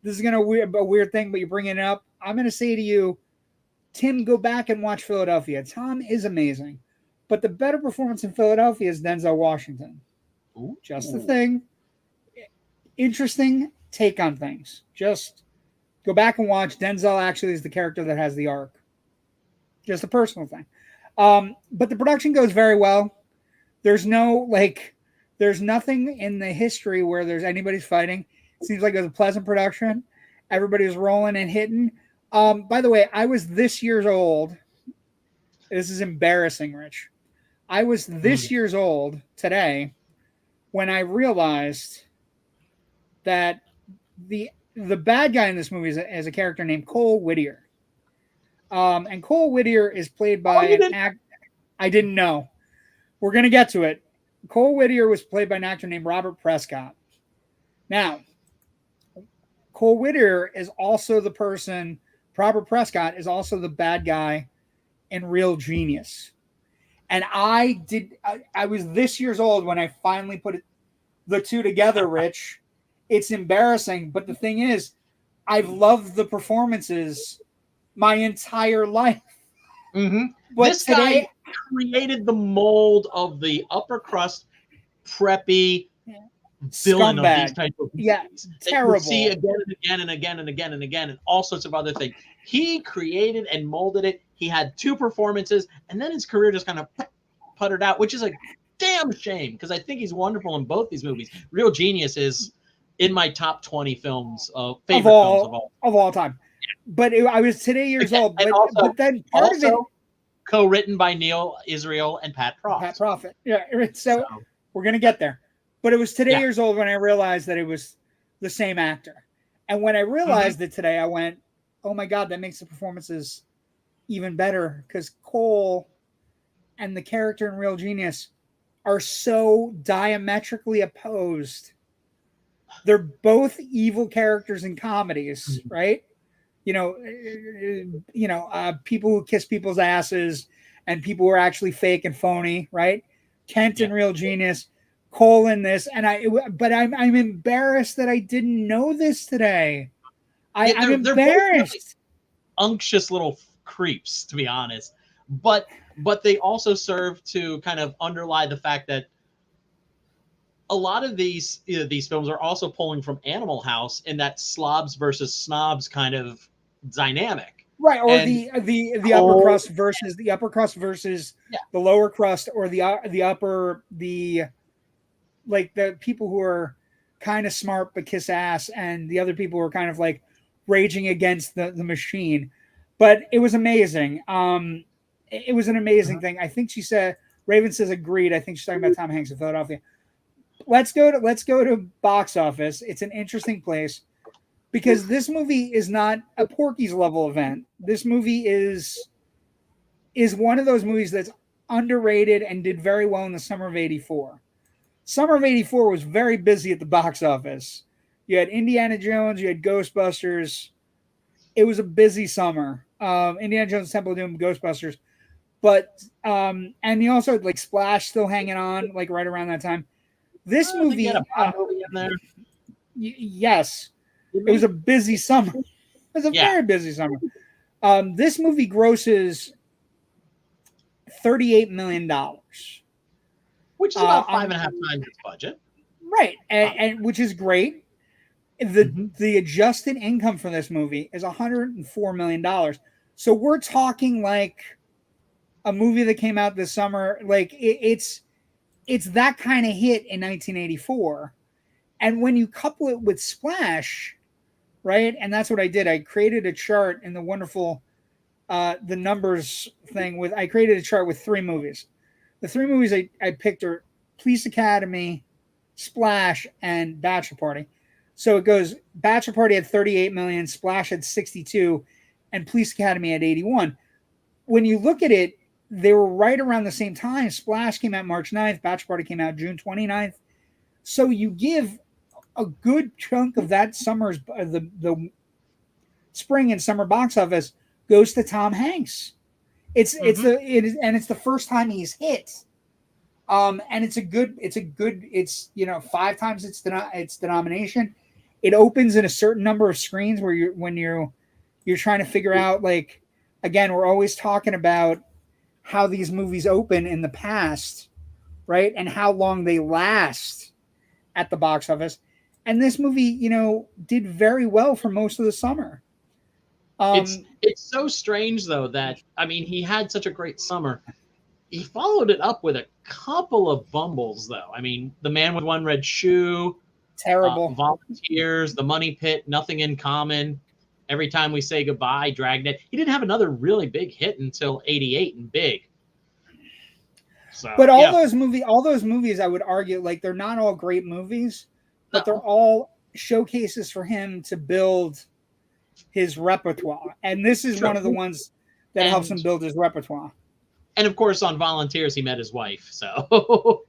this is gonna be a weird thing, but you bring it up. I'm gonna say to you, Tim, go back and watch Philadelphia. Tom is amazing, but the better performance in Philadelphia is Denzel Washington. Ooh. Just the thing. Interesting take on things. Just go back and watch. Denzel actually is the character that has the arc. Just a personal thing. But the production goes very well. There's nothing in the history where there's anybody's fighting. It seems like it was a pleasant production. Everybody was rolling and hitting. By the way, I was this year's old. This is embarrassing, Rich. I was this year's old today when I realized that the bad guy in this movie is a character named Cole Whittier. And Cole Whittier is played by an actor. I didn't know. We're going to get to it. Cole Whittier was played by an actor named Robert Prescott. Now, Cole Whittier is also the person, Robert Prescott is also the bad guy in Real Genius. And I was this year's old when I finally put the two together, Rich. It's embarrassing, but the thing is, I've loved the performances my entire life. Mm-hmm. But this guy created the mold of the upper crust, preppy villain scumbag. Of these types of movies. Yeah, terrible. You see again and again and again and again and again, and all sorts of other things. He created and molded it. He had 2 performances, and then his career just kind of puttered out, which is a damn shame because I think he's wonderful in both these movies. Real Genius is in my top 20 films of favorite films of all time. But I was today years old. But then part of it co-written by Neil Israel and Pat Proft. Pat Proft. Yeah. So we're gonna get there. But it was today years old when I realized that it was the same actor. And when I realized it today, I went, "Oh my God, that makes the performances even better." Because Cole and the character in Real Genius are so diametrically opposed. They're both evil characters in comedies, right? People who kiss people's asses and people who are actually fake and phony, right? Kent in Real Genius, Cole in this, and I'm embarrassed that I didn't know this today. I'm embarrassed. They're both really unctuous little creeps, to be honest, but they also serve to kind of underlie the fact that a lot of these films are also pulling from Animal House in that slobs versus snobs kind of dynamic, right? Or the upper crust versus the lower crust, or the people who are kind of smart but kiss ass, and the other people who are kind of like raging against the machine. But it was amazing. It was an amazing thing. I think she said, Raven says agreed. I think she's talking about Tom Hanks in Philadelphia. Let's go to box office. It's an interesting place because this movie is not a Porky's level event. This movie is one of those movies that's underrated and did very well in the summer of '84. Summer of '84 was very busy at the box office. You had Indiana Jones, you had Ghostbusters. It was a busy summer. Indiana Jones, Temple of Doom, Ghostbusters. But and you also had like Splash still hanging on, like right around that time. This movie, in there. Yes, it was a busy summer. It was a very busy summer. This movie grosses $38 million, which is about 5.5 times its budget, right? And which is great. The adjusted income for this movie is $104 million. So we're talking like a movie that came out this summer. Like it's it's that kind of hit in 1984. And when you couple it with Splash, right? And that's what I did. I created a chart in the wonderful the numbers thing I created a chart with 3 movies. The 3 movies I picked are Police Academy, Splash, and Bachelor Party. So it goes Bachelor Party had 38 million, Splash had 62, and Police Academy had 81. When you look at it, they were right around the same time. Splash came out March 9th, Bachelor Party came out June 29th. So you give a good chunk of that summer's the spring and summer box office goes to Tom Hanks. It's the first time he's hit. And it's 5 times its denomination. It opens in a certain number of screens where you're trying to figure out, like, again, we're always talking about how these movies open in the past, right? And how long they last at the box office. And this movie, did very well for most of the summer. It's so strange, though, that, I mean, he had such a great summer. He followed it up with a couple of bumbles, though. I mean, The Man with One Red Shoe, terrible. Volunteers, The Money Pit, Nothing in Common, Every Time We Say Goodbye, Dragnet. He didn't have another really big hit until '88 and Big. So, but all those movies, I would argue, like, they're not all great movies, but they're all showcases for him to build his repertoire. And this is one of the ones that helps him build his repertoire. And of course, on Volunteers, he met his wife. So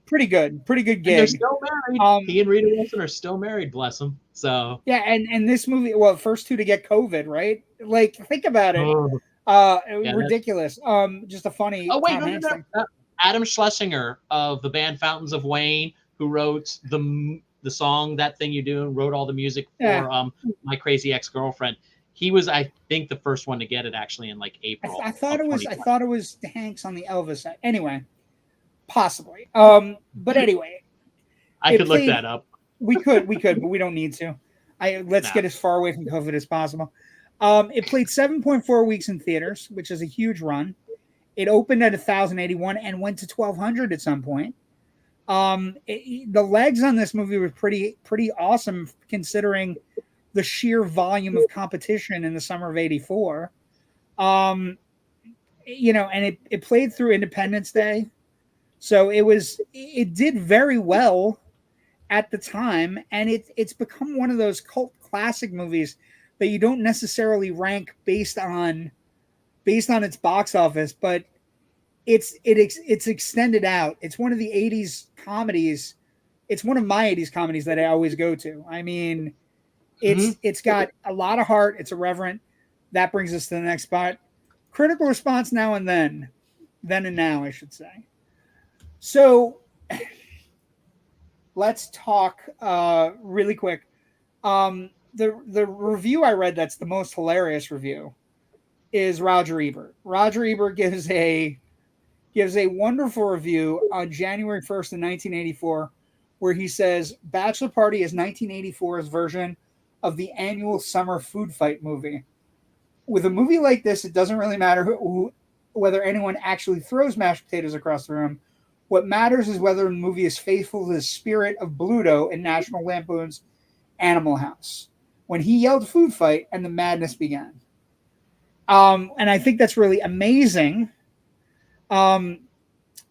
pretty good gig. And they're still married. He and Rita Wilson are still married, bless them. So yeah, and this movie, well, first 2 to get COVID, right? Like, think about it. Ridiculous. Just a funny. Oh wait, no. Adam Schlesinger of the band Fountains of Wayne, who wrote the song That Thing You Do, and wrote all the music for My Crazy Ex-Girlfriend. He was, I think, the first one to get it, actually, in like April. I thought it was Hanks on the Elvis side. Anyway, possibly. But anyway, I could look that up. We could, but we don't need to. Let's get as far away from COVID as possible. It played 7.4 weeks in theaters, which is a huge run. It opened at 1,081 and went to 1,200 at some point. The legs on this movie were pretty awesome, considering the sheer volume of competition in the summer of '84. And it played through Independence Day. So it did very well at the time. And it's become one of those cult classic movies that you don't necessarily rank based on its box office, but it's extended out. It's one of the 80s comedies. It's one of my 80s comedies that I always go to. I mean, it's got a lot of heart. It's irreverent. That brings us to the next spot. Critical response now and then and now, I should say. So let's talk really quick. The review I read that's the most hilarious review is Roger Ebert. Roger Ebert gives a wonderful review on January 1st in 1984, where he says Bachelor Party is 1984's version of the annual summer food fight movie. With a movie like this, it doesn't really matter whether anyone actually throws mashed potatoes across the room. What matters is whether the movie is faithful to the spirit of Bluto in National Lampoon's Animal House, when he yelled food fight and the madness began. And I think that's really amazing.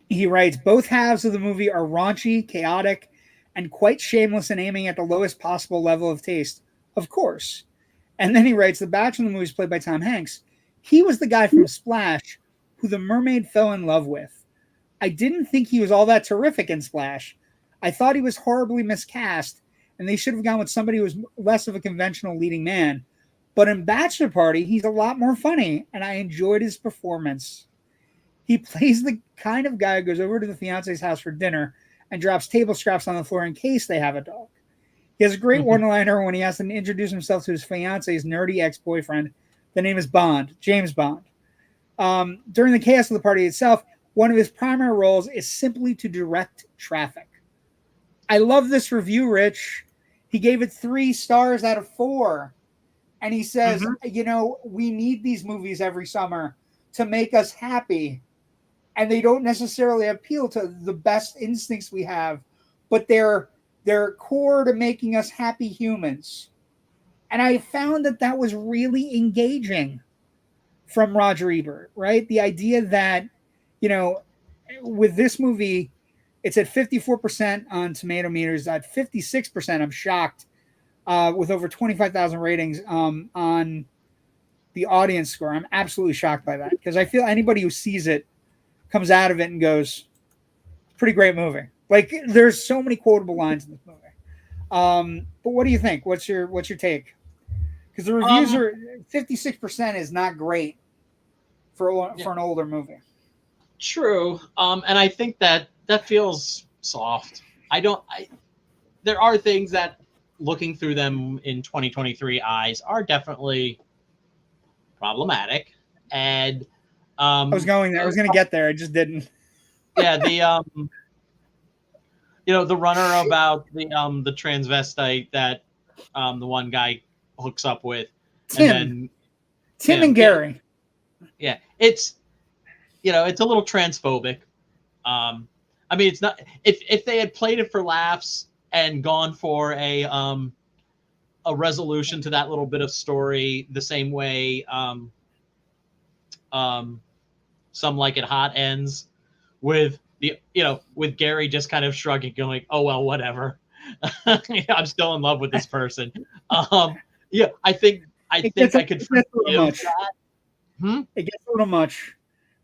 He writes, both halves of the movie are raunchy, chaotic, and quite shameless in aiming at the lowest possible level of taste. Of course. And then he writes, the Bachelor in the movie is played by Tom Hanks. He was the guy from Splash who the mermaid fell in love with. I didn't think he was all that terrific in Splash. I thought he was horribly miscast, and they should have gone with somebody who was less of a conventional leading man. But in Bachelor Party, he's a lot more funny, and I enjoyed his performance. He plays the kind of guy who goes over to the fiance's house for dinner and drops table scraps on the floor in case they have a dog. He has a great one-liner when he asks him to introduce himself to his fiance's nerdy ex-boyfriend. The name is Bond, James Bond. During the chaos of the party itself, one of his primary roles is simply to direct traffic. I love this review, Rich. He gave it 3 stars out of 4. And he says, we need these movies every summer to make us happy. and they don't necessarily appeal to the best instincts we have, but they're core to making us happy humans. And I found that was really engaging from Roger Ebert, right? The idea that, with this movie, it's at 54% on tomato meters, at 56%. I'm shocked, with over 25,000 ratings on the audience score. I'm absolutely shocked by that, because I feel anybody who sees it comes out of it and goes, pretty great movie. Like, there's so many quotable lines in this movie. But what do you think? What's your take? Because the reviews are 56% is not great for an older movie. True. And I think that feels soft. There are things that, looking through them in 2023 eyes, are definitely problematic. And I was going there. I was going to get there. I just didn't. Yeah, the the runner about the transvestite that the one guy hooks up with, Tim and Gary. Yeah, it's it's a little transphobic. I mean, it's not, if they had played it for laughs and gone for a resolution to that little bit of story the same way Some Like It Hot ends, with with Gary just kind of shrugging, going, "Oh well, whatever." I'm still in love with this person. Yeah, I think I could forgive that. It gets a little much.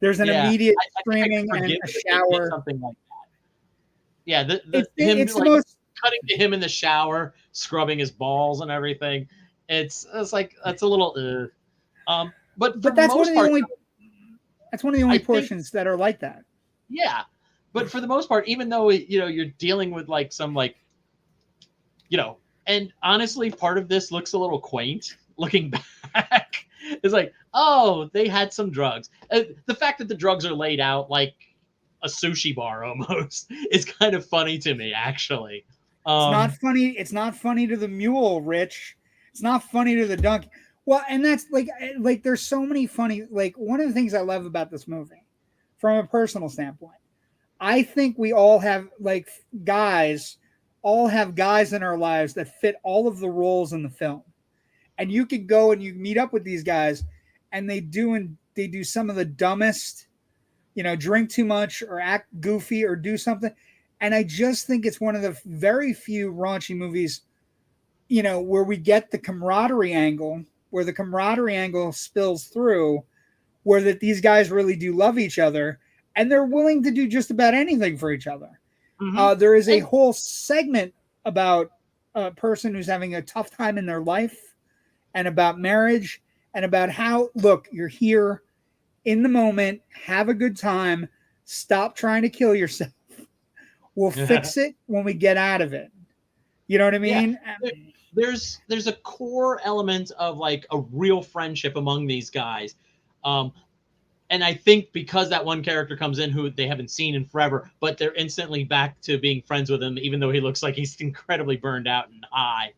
There's an immediate screaming and a shower, something like that. Yeah, it's the most cutting to him in the shower, scrubbing his balls and everything. It's like, that's a little. But that's one of the only portions that are like that. Yeah, but for the most part, even though you're dealing with like some and honestly, part of this looks a little quaint looking back. It's like, oh, they had some drugs. The fact that the drugs are laid out like a sushi bar almost is kind of funny to me, actually. It's not funny. It's not funny to the mule, Rich. It's not funny to the donkey. Well, and that's like there's so many funny, like, one of the things I love about this movie from a personal standpoint, I think we all have guys in our lives that fit all of the roles in the film. And you could go and you meet up with these guys, and they do some of the dumbest, drink too much or act goofy or do something. And I just think it's one of the very few raunchy movies, where we get the camaraderie angle, where the camaraderie angle spills through, where that these guys really do love each other and they're willing to do just about anything for each other. Mm-hmm. There is a whole segment about a person who's having a tough time in their life, and about marriage, and about how, look, you're here in the moment, have a good time, stop trying to kill yourself. We'll fix it when we get out of it. You know what I mean? Yeah. There's a core element of like a real friendship among these guys. And I think because that one character comes in who they haven't seen in forever, but they're instantly back to being friends with him, even though he looks like he's incredibly burned out and high.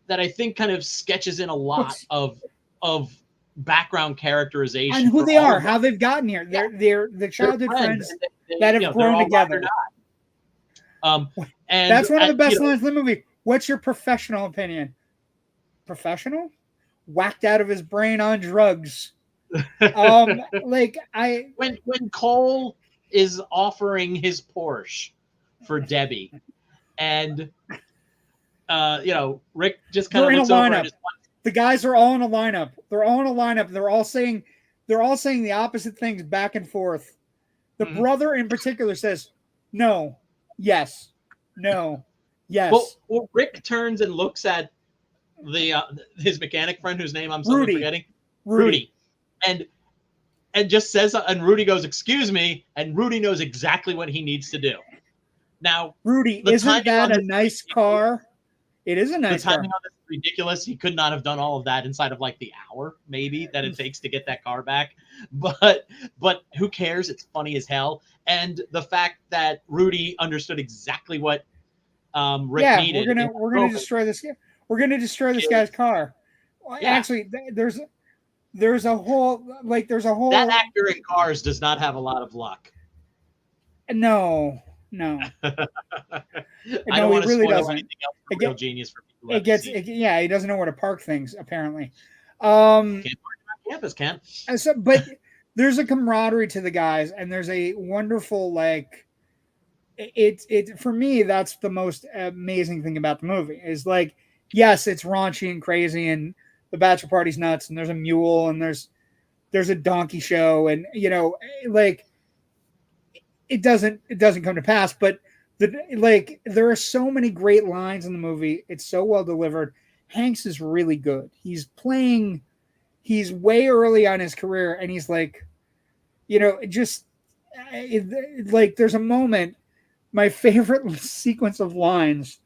That I think kind of sketches in a lot of background characterization and who they are, how they've gotten here. They're the childhood friends that have grown together. And that's one of the best lines in the movie. What's your professional opinion? Professional? Whacked out of his brain on drugs. When Cole is offering his Porsche for Debbie, and Rick just kind of looks over at his wife. The guys are all in a lineup. They're all in a lineup. They're all saying the opposite things back and forth. The brother in particular says, "No, yes, no, yes." Well, Rick turns and looks at his mechanic friend, whose name I'm suddenly forgetting, Rudy, and just says, and Rudy goes, "Excuse me," and Rudy knows exactly what he needs to do. Now, Rudy, isn't that a nice car? It is a nice car. The timing on this is ridiculous. He could not have done all of that inside of like the hour, maybe, that it takes to get that car back. But who cares? It's funny as hell. And the fact that Rudy understood exactly what Rick needed. We're gonna destroy this. We're gonna destroy this guy's car. Yeah. Actually, there's a whole That actor in Cars does not have a lot of luck. No. I No, don't want to he really spoil doesn't. anything else for Real Genius for people who It gets, yeah, he doesn't know where to park things, apparently. Can't park on campus, Ken. So, but there's a camaraderie to the guys, and there's a wonderful, like, it for me, that's the most amazing thing about the movie is, like, yes, it's raunchy and crazy, and the bachelor party's nuts, and there's a mule, and there's a donkey show, and, you know, like, it doesn't come to pass, but there are so many great lines in the movie. It's so well delivered. Hanks is really good. He's way early on his career, and he's like, you know, like there's a moment, my favorite sequence of lines.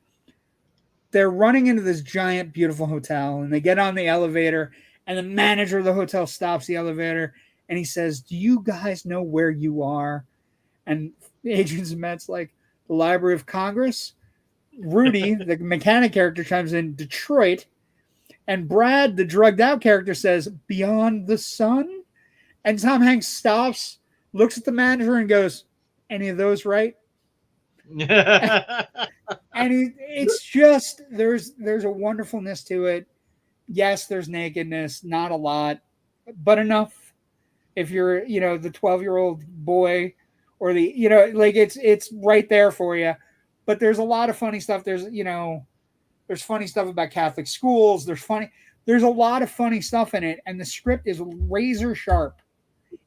They're running into this giant, beautiful hotel, and they get on the elevator, and the manager of the hotel stops the elevator, and he says, "Do you guys know where you are?" And Agent Zemet's like, "The Library of Congress." Rudy, the mechanic character, chimes in, "Detroit." And Brad, the drugged out character, says, "Beyond the sun." And Tom Hanks stops, looks at the manager, and goes, "Any of those right?" And it's just, there's a wonderfulness to it. Yes, there's nakedness, not a lot, but enough. If you're, you know, the 12-year-old boy, or the, you know, like, it's right there for you. But there's a lot of funny stuff. There's funny stuff about Catholic schools. There's a lot of funny stuff in it, and the script is razor sharp.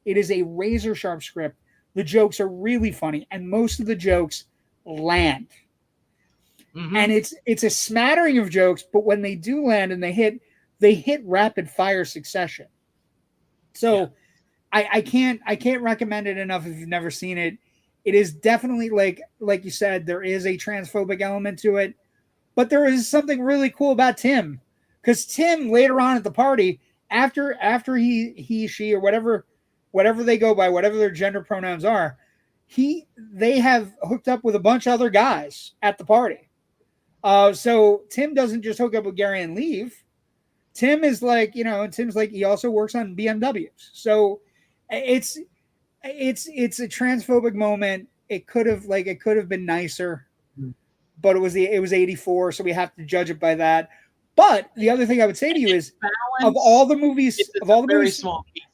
It is a razor sharp script. The jokes are really funny, and most of the jokes land. Mm-hmm. And it's a smattering of jokes, but when they do land and they hit rapid fire succession. So yeah. I can't recommend it enough if you've never seen it. It is definitely, like you said, there is a transphobic element to it, but there is something really cool about Tim, because Tim later on at the party, after he she or whatever they go by, whatever their gender pronouns are, they have hooked up with a bunch of other guys at the party. So Tim doesn't just hook up with Gary and leave. Tim is like, Tim's like, he also works on BMWs. So it's a transphobic moment. It could have been nicer, but it was 84, so we have to judge it by that. But the other thing I would say to you is, of all the movies, small piece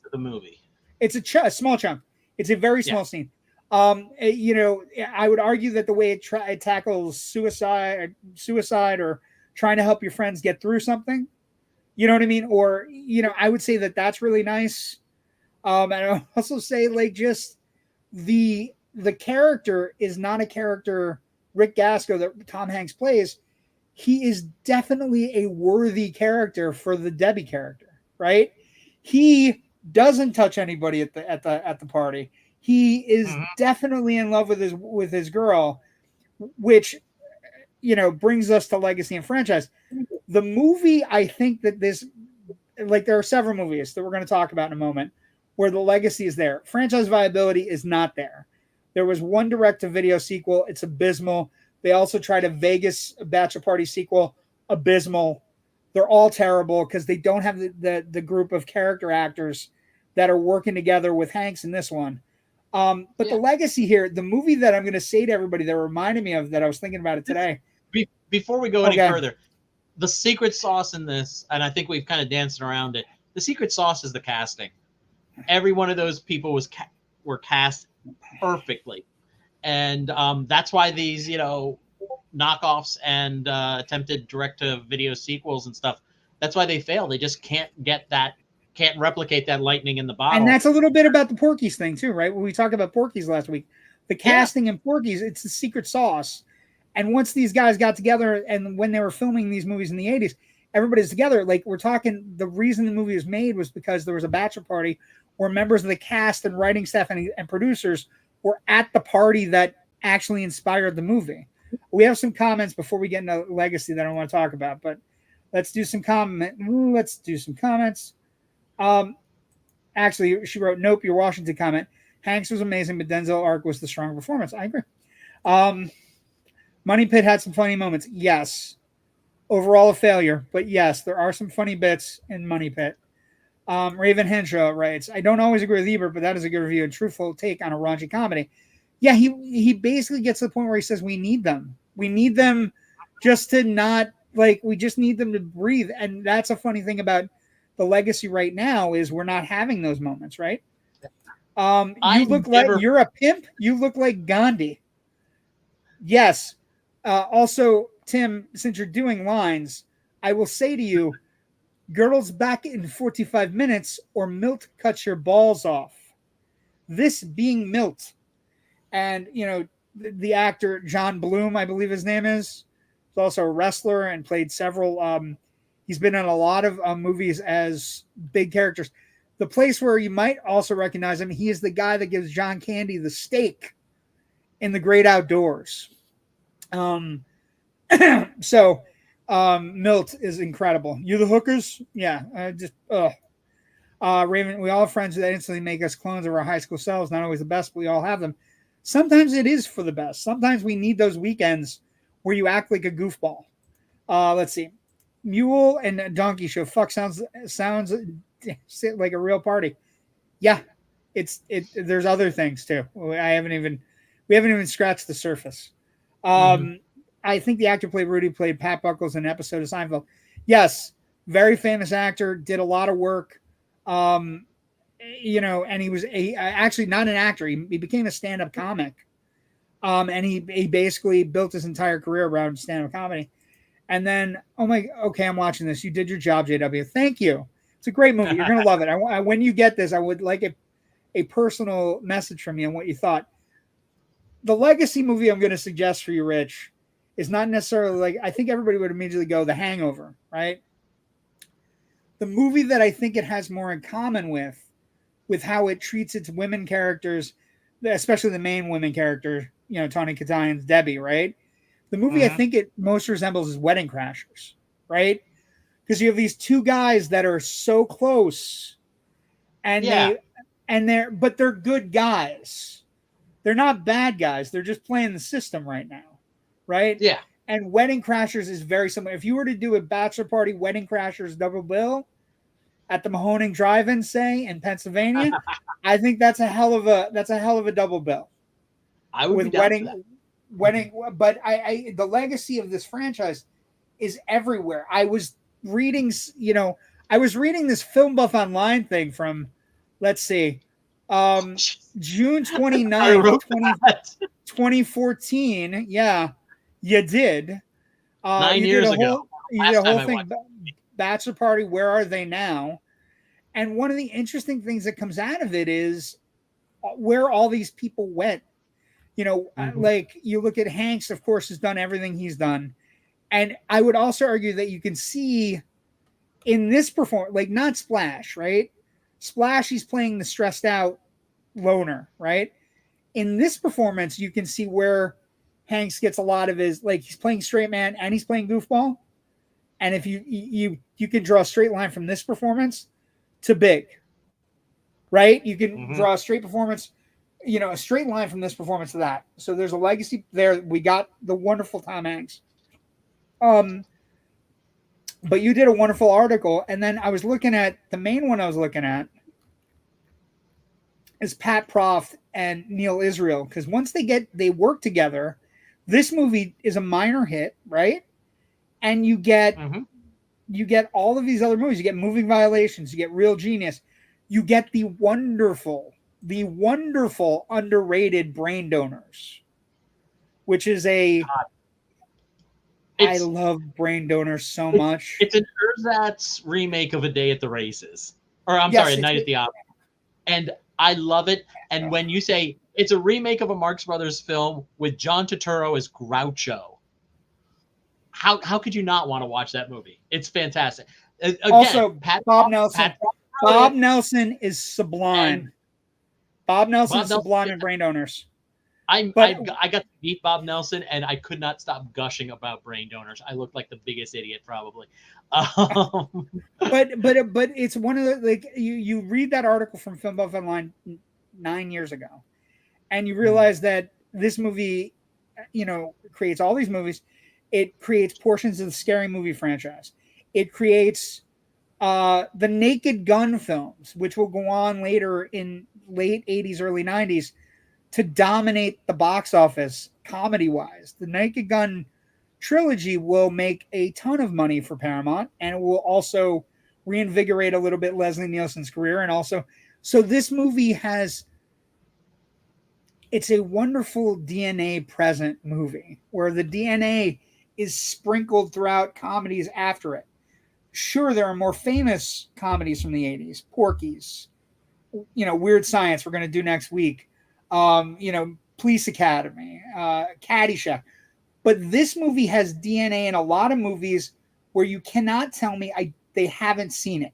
of the movie. It's a small chunk. It's a very small scene. I would argue that the way it tackles suicide or trying to help your friends get through something, you know what I mean? Or, I would say that that's really nice. And I also say, like, just the character is not a character, Rick Gassko, that Tom Hanks plays. He is definitely a worthy character for the Debbie character, right? He doesn't touch anybody at the party. He is definitely in love with his girl, which, brings us to legacy and franchise. The movie, I think that there are several movies that we're going to talk about in a moment where the legacy is there. Franchise viability is not there. There was one direct-to-video sequel. It's abysmal. They also tried a Vegas Bachelor Party sequel. Abysmal. They're all terrible because they don't have the group of character actors that are working together with Hanks in this one. But the legacy here, the movie that I'm going to say to everybody that reminded me of that, I was thinking about it today. Before we go any further, the secret sauce in this, and I think we've kind of danced around it, the secret sauce is the casting. Every one of those people were cast perfectly. And that's why these, knockoffs and attempted direct-to-video sequels and stuff, that's why they fail. They just can't replicate that lightning in the bottle. And that's a little bit about the Porky's thing too, right? When we talked about Porky's last week, the casting in Porky's, it's the secret sauce. And once these guys got together, and when they were filming these movies in the 80s, everybody's together. Like, we're talking, the reason the movie was made was because there was a bachelor party where members of the cast and writing staff and producers were at the party that actually inspired the movie. We have some comments before we get into legacy that I want to talk about, but let's do some comments. Actually, she wrote, "Nope, your Washington comment. Hanks was amazing, but Denzel Arc was the strong performance." I agree. Money Pit had some funny moments. Yes. Overall a failure, but yes, there are some funny bits in Money Pit. Raven Henshaw writes, I don't always agree with Ebert, but that is a good review and truthful take on a raunchy comedy. Yeah, he basically gets to the point where he says we need them. We need them just to not, like, we just need them to breathe. And that's a funny thing about the legacy right now is we're not having those moments, right? You look like you're a pimp. You look like Gandhi. Yes. Also, Tim, since you're doing lines, I will say to you, girls back in 45 minutes or MILT cuts your balls off. This being MILT. And, you know, the actor John Bloom, I believe his name is also a wrestler and played several. He's been in a lot of movies as big characters. The place where you might also recognize him, he is the guy that gives John Candy the steak in The Great Outdoors. So MILT is incredible. You the hookers? Yeah. Raven, we all have friends that instantly make us clones of our high school selves. Not always the best, but we all have them. Sometimes it is for the best. Sometimes we need those weekends where you act like a goofball. Let's see. Mule and Donkey Show. Fuck, sounds like a real party. Yeah. There's other things too. We haven't even scratched the surface. I think the actor Rudy played Pat Buckles in an episode of Seinfeld. Yes, very famous actor, did a lot of work. You know, and he was actually not an actor. He became a stand-up comic. And he basically built his entire career around stand-up comedy. And then, okay, I'm watching this. You did your job, JW. Thank you. It's a great movie. You're going to love it. When you get this, I would like a personal message from you on what you thought. The legacy movie I'm going to suggest for you, Rich, is not necessarily like, I think everybody would immediately go The Hangover, right? The movie that I think it has more in common with how it treats its women characters, especially the main women character, you know, Tawny Kitayan's Debbie, right? The movie I think it most resembles is Wedding Crashers, right? Because you have these two guys that are so close, and they're good guys. They're not bad guys. They're just playing the system right now, right? Yeah. And Wedding Crashers is very similar. If you were to do a bachelor party Wedding Crashers double bill at the Mahoning Drive-In, say in Pennsylvania, I think that's a hell of a double bill. I would with be down wedding, but I the legacy of this franchise is everywhere. I was reading this FilmBuff online thing from, let's see, June 29th, 2014. Yeah, you did. 9 years ago. You did a whole thing. Bachelor Party, Where Are They Now? And one of the interesting things that comes out of it is where all these people went. You know, like you look at Hanks, of course, has done everything he's done. And I would also argue that you can see in this performance, like not Splash, right? Splash, he's playing the stressed out loner, right? In this performance, you can see where Hanks gets a lot of his, like he's playing straight man and he's playing goofball. And if you can draw a straight line from this performance to Big, right? You can draw a straight performance, a straight line from this performance to that. So there's a legacy there. We got the wonderful Tom Hanks. But you did a wonderful article. And then I was looking at the main one I was looking at is Pat Proft and Neil Israel. Because once they work together, this movie is a minor hit, right? And you get all of these other movies. You get Moving Violations. You get Real Genius. You get the wonderful underrated Brain Donors, which is I love Brain Donors so much. It's an ersatz remake of A Day at the Races. Or A Night at the Opera. And I love it. And when you say it's a remake of a Marx Brothers film with John Turturro as Groucho, how could you not want to watch that movie? It's fantastic. Again, also, Bob Nelson. Bob Nelson is sublime. Bob Nelson is sublime in Brain Donors. I got to meet Bob Nelson, and I could not stop gushing about Brain Donors. I looked like the biggest idiot, probably. But it's one of the you read that article from FilmBuff Online 9 years ago, and you realize that this movie, creates all these movies. It creates portions of the Scary Movie franchise. It creates the Naked Gun films, which will go on later in late 80s, early 90s to dominate the box office comedy-wise. The Naked Gun trilogy will make a ton of money for Paramount, and it will also reinvigorate a little bit Leslie Nielsen's career. And also, so this movie it's a wonderful DNA present movie where the DNA is sprinkled throughout comedies after it. Sure, there are more famous comedies from the 80s, Porky's, Weird Science we're going to do next week, Police Academy, Caddyshack. But this movie has DNA in a lot of movies where you cannot tell me they haven't seen it.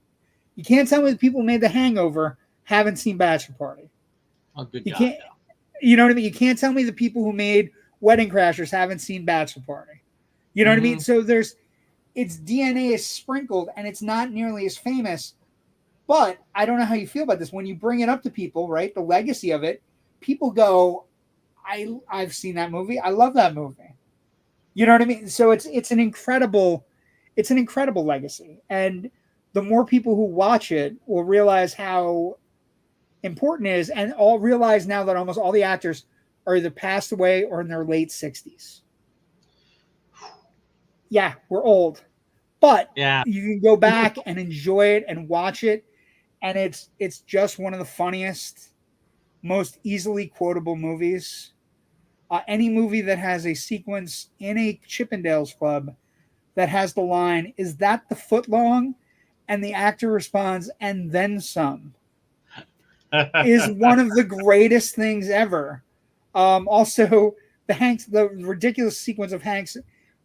You can't tell me the people who made The Hangover haven't seen Bachelor Party. Oh, good you God, can't, no. You know what I mean? You can't tell me the people who made Wedding Crashers haven't seen Bachelor Party. You know what I mean? So its DNA is sprinkled, and it's not nearly as famous. But I don't know how you feel about this. When you bring it up to people, right, the legacy of it, people go, I've seen that movie. I love that movie. You know what I mean? So it's an incredible legacy. And the more people who watch it will realize how important it is, and all realize now that almost all the actors are either passed away or in their late 60s. Yeah, we're old. But yeah, you can go back and enjoy it and watch it. And it's just one of the funniest, most easily quotable movies. Any movie that has a sequence in a Chippendales club that has the line, "Is that the foot long?" and the actor responds, "And then some," is one of the greatest things ever. Also, the ridiculous sequence of Hanks.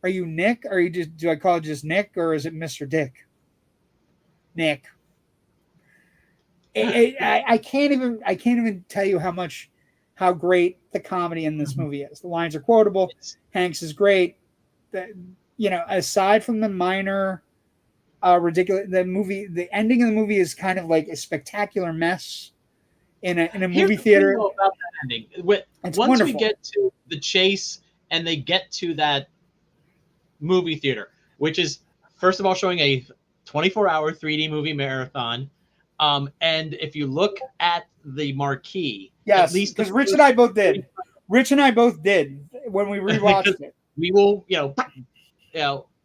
Are you Nick? Or do I call it just Nick, or is it Mr. Dick? Nick. I can't even tell you how great the comedy in this movie is. The lines are quotable. Hanks is great. Aside from the minor ridiculous, the ending of the movie is kind of like a spectacular mess in a movie theater. About that ending. Once wonderful. We get to the chase and they get to that movie theater, which is first of all showing a 24-hour 3D movie marathon. And if you look at the marquee, yes, because Rich and I both did. Rich and I both did when we rewatched it. We will,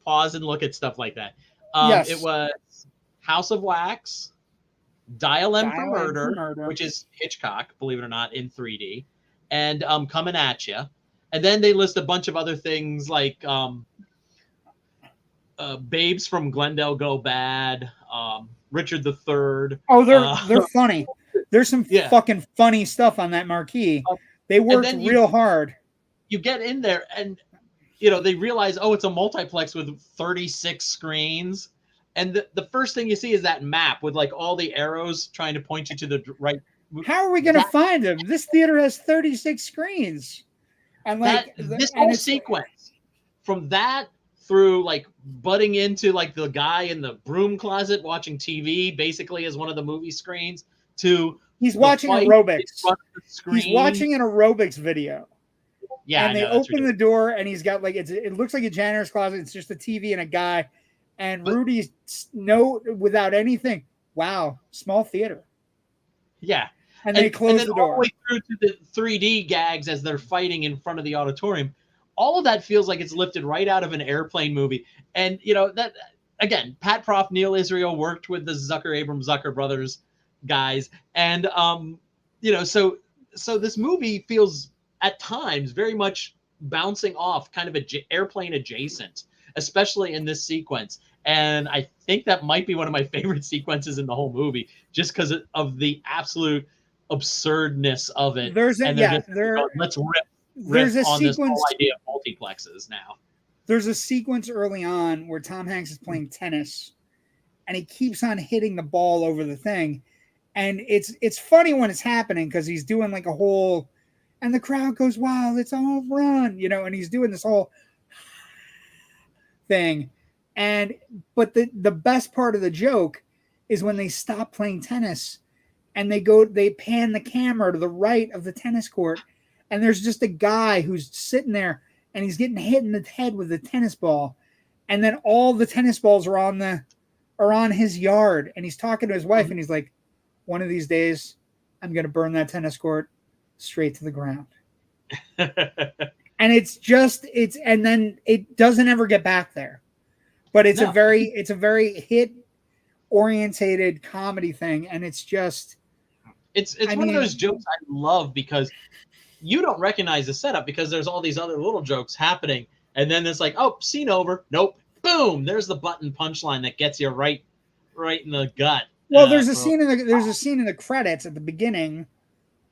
pause and look at stuff like that. Yes. It was House of Wax, Dial M for Murder, which is Hitchcock, believe it or not, in 3D, and Coming at Ya. And then they list a bunch of other things like Babes from Glendale Go Bad, Richard III. Oh, they're funny. There's some fucking funny stuff on that marquee. They worked real hard. You get in there and they realize, it's a multiplex with 36 screens. And the first thing you see is that map with like all the arrows trying to point you to the right. How are we going to find them? This theater has 36 screens. And this whole sequence from that through like butting into like the guy in the broom closet watching TV basically as one of the movie screens to he's watching aerobics. He's watching an aerobics video. Yeah. And they open the door and he's got it looks like a janitor's closet. It's just a TV and a guy. And Rudy's without anything. Wow. Small theater. Yeah. And they close the door. All the way through to the 3D gags as they're fighting in front of the auditorium. All of that feels like it's lifted right out of an airplane movie. And, that, again, Pat Proft, Neil Israel worked with the Zucker brothers guys. And, so this movie feels at times very much bouncing off kind of airplane adjacent, especially in this sequence. And I think that might be one of my favorite sequences in the whole movie, just because of the absolute absurdness of it. Let's riff on this whole idea of multiplexes now. There's a sequence early on where Tom Hanks is playing tennis and he keeps on hitting the ball over the thing. And it's funny when it's happening because he's doing like a whole, and the crowd goes, wow, it's a home run, and he's doing this whole thing. But the best part of the joke is when they stop playing tennis and they pan the camera to the right of the tennis court. And there's just a guy who's sitting there and he's getting hit in the head with a tennis ball. And then all the tennis balls are on the are on his yard, and he's talking to his wife, and he's like, one of these days, I'm going to burn that tennis court straight to the ground. And and then it doesn't ever get back there. But it's a very hit orientated comedy thing, and it's one of those jokes I love because you don't recognize the setup because there's all these other little jokes happening, and then it's like, oh, scene over. Nope. Boom. There's the button punchline that gets you right in the gut. Well, there's a scene in the credits at the beginning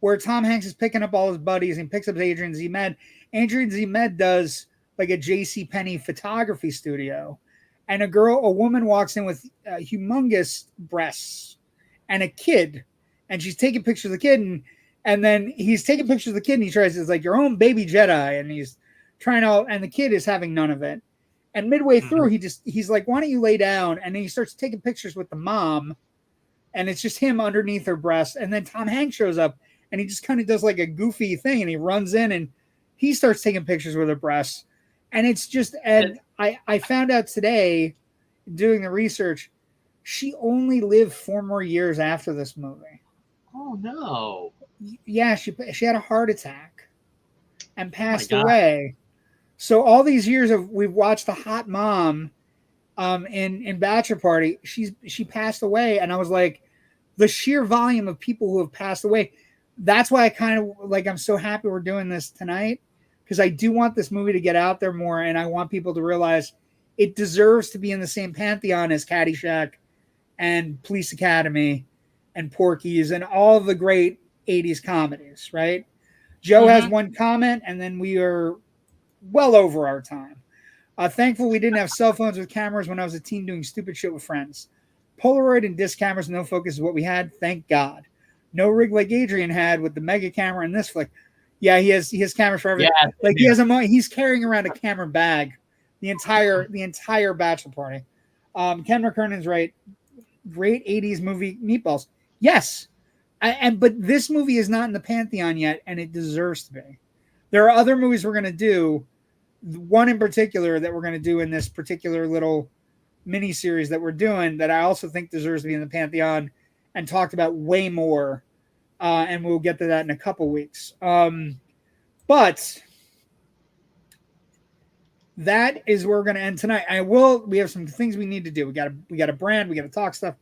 where Tom Hanks is picking up all his buddies and picks up Adrian Z. Med. Adrian Z. Med does like a J.C. Penney photography studio, and a woman walks in with humongous breasts and a kid, and she's taking pictures of the kid, and then he's taking pictures of the kid, and he tries, it's like your own baby Jedi, and he's trying to, and the kid is having none of it. And midway through, he's like, why don't you lay down? And then he starts taking pictures with the mom, and it's just him underneath her breast. And then Tom Hanks shows up, and he just kind of does like a goofy thing, and he runs in, and he starts taking pictures with her breasts. And it's just, and I found out today, doing the research, she only lived 4 more years after this movie. Oh, no. Yeah, she had a heart attack and passed away. So all these years we've watched the hot mom in Bachelor Party. She passed away, and I was like, the sheer volume of people who have passed away. That's why I kind of like, I'm so happy we're doing this tonight, because I do want this movie to get out there more, and I want people to realize it deserves to be in the same pantheon as Caddyshack and Police Academy and Porky's and all the great 80s comedies, right? Joe has one comment, and then we are well over our time. Thankful we didn't have cell phones with cameras when I was a teen doing stupid shit with friends. Polaroid and disc cameras, no focus is what we had. Thank God. No rig like Adrian had with the mega camera in this flick. Yeah, he has cameras for everything. Yeah, like he's carrying around a camera bag the entire Bachelor Party. Ken McKernan's right. Great 80s movie, Meatballs. Yes. But this movie is not in the pantheon yet, and it deserves to be. There are other movies we're going to do. One in particular that we're going to do in this particular little mini series that we're doing that I also think deserves to be in the pantheon and talked about way more. And we'll get to that in a couple weeks. But that is where we're going to end tonight. We have some things we need to do. We got a brand. We got to talk stuff.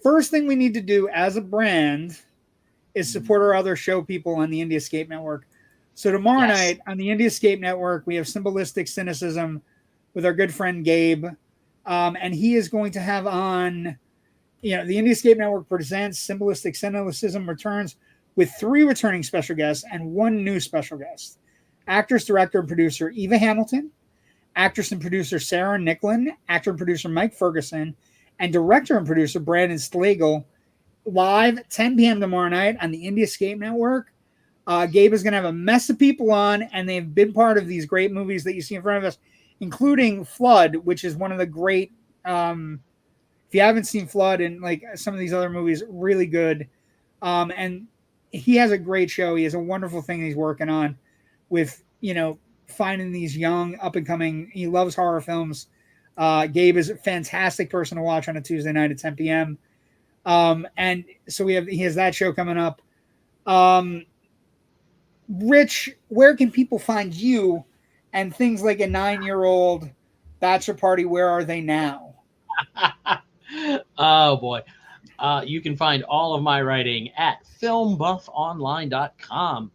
First thing we need to do as a brand is support our other show people on the Indie Escape Network. So tomorrow night on the Indie Escape Network, we have Symbolistic Cynicism with our good friend Gabe. And he is going to have on, the Indie Escape Network presents Symbolistic Cynicism returns with 3 returning special guests and 1 new special guest. Actress, director, and producer Eva Hamilton, actress and producer Sarah Nicklin, actor and producer Mike Ferguson, and director and producer Brandon Slagle, live 10 p.m. tomorrow night on the Indie Escape Network. Gabe is going to have a mess of people on, and they've been part of these great movies that you see in front of us, including Flood, which is one of the great, if you haven't seen Flood and like some of these other movies, really good. And he has a great show. He has a wonderful thing he's working on with, finding these young up and coming. He loves horror films. Gabe is a fantastic person to watch on a Tuesday night at 10 p.m. And so he has that show coming up. Rich, where can people find you and things like a 9-year-old Bachelor Party? Where are they now? Oh boy. You can find all of my writing at filmbuffonline.com.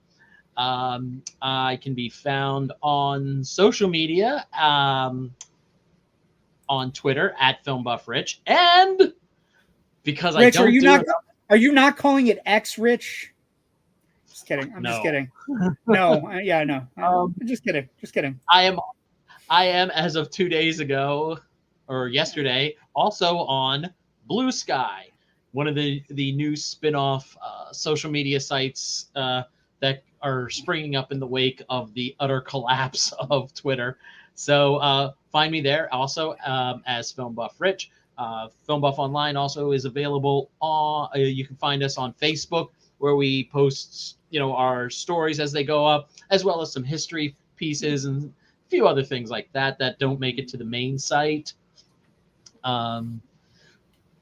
I can be found on social media, on Twitter at FilmBuffRich, and because Rich, are you not calling it X Rich? Just kidding. I'm just kidding. No, yeah, no. I'm just kidding. I am as of 2 days ago or yesterday also on Blue Sky, one of the new spin-off social media sites that are springing up in the wake of the utter collapse of Twitter. So find me there also as Film Buff Rich. Film Buff Online also is available on. You can find us on Facebook, where we post our stories as they go up, as well as some history pieces and a few other things like that don't make it to the main site.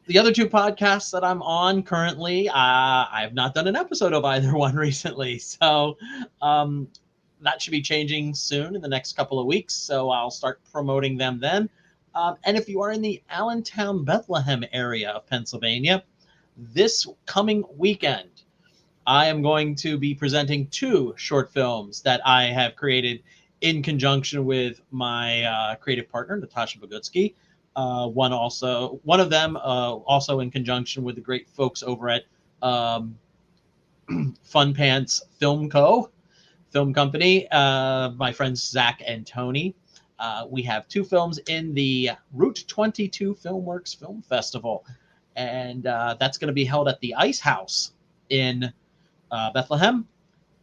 The other two podcasts that I'm on currently, I have not done an episode of either one recently. So that should be changing soon in the next couple of weeks. So I'll start promoting them then. And if you are in the Allentown, Bethlehem area of Pennsylvania, this coming weekend, I am going to be presenting 2 short films that I have created in conjunction with my creative partner, Natasha Bogutsky. One of them also in conjunction with the great folks over at Fun Pants Film Company, my friends Zach and Tony. We have 2 films in the Route 22 Filmworks Film Festival, and that's going to be held at the Ice House in Bethlehem.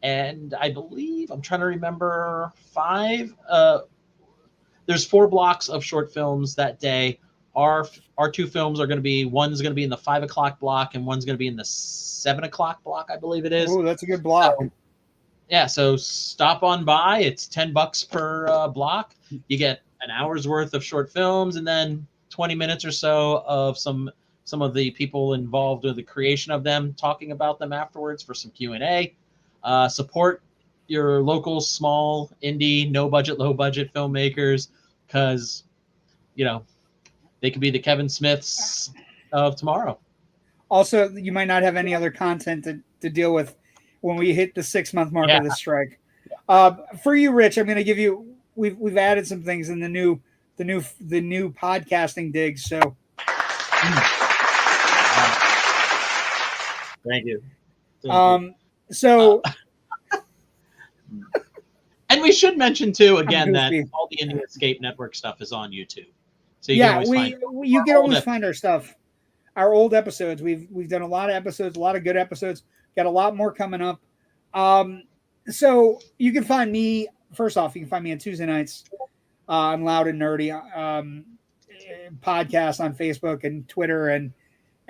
And I believe, I'm trying to remember, there's 4 blocks of short films that day. Our 2 films are going to be, one's going to be in the 5 o'clock block and one's going to be in the 7 o'clock block, I believe it is. Oh, that's a good block. So stop on by. It's $10 per block. You get an hour's worth of short films and then 20 minutes or so of some of the people involved with the creation of them talking about them afterwards for some Q&A. Support your local small indie, no budget, low budget filmmakers, because they could be the Kevin Smiths of tomorrow. Also, you might not have any other content to deal with when we hit the 6-month mark of the strike. For you, Rich, I'm going to give you. We've added some things in the new podcasting digs. So, thank you. So. And we should mention too again that all the Indie Escape Network stuff is on YouTube. So you can always find our stuff, our old episodes. We've done a lot of episodes, a lot of good episodes. Got a lot more coming up. So you can find me. First off, you can find me on Tuesday nights on Loud and Nerdy podcast on Facebook and Twitter and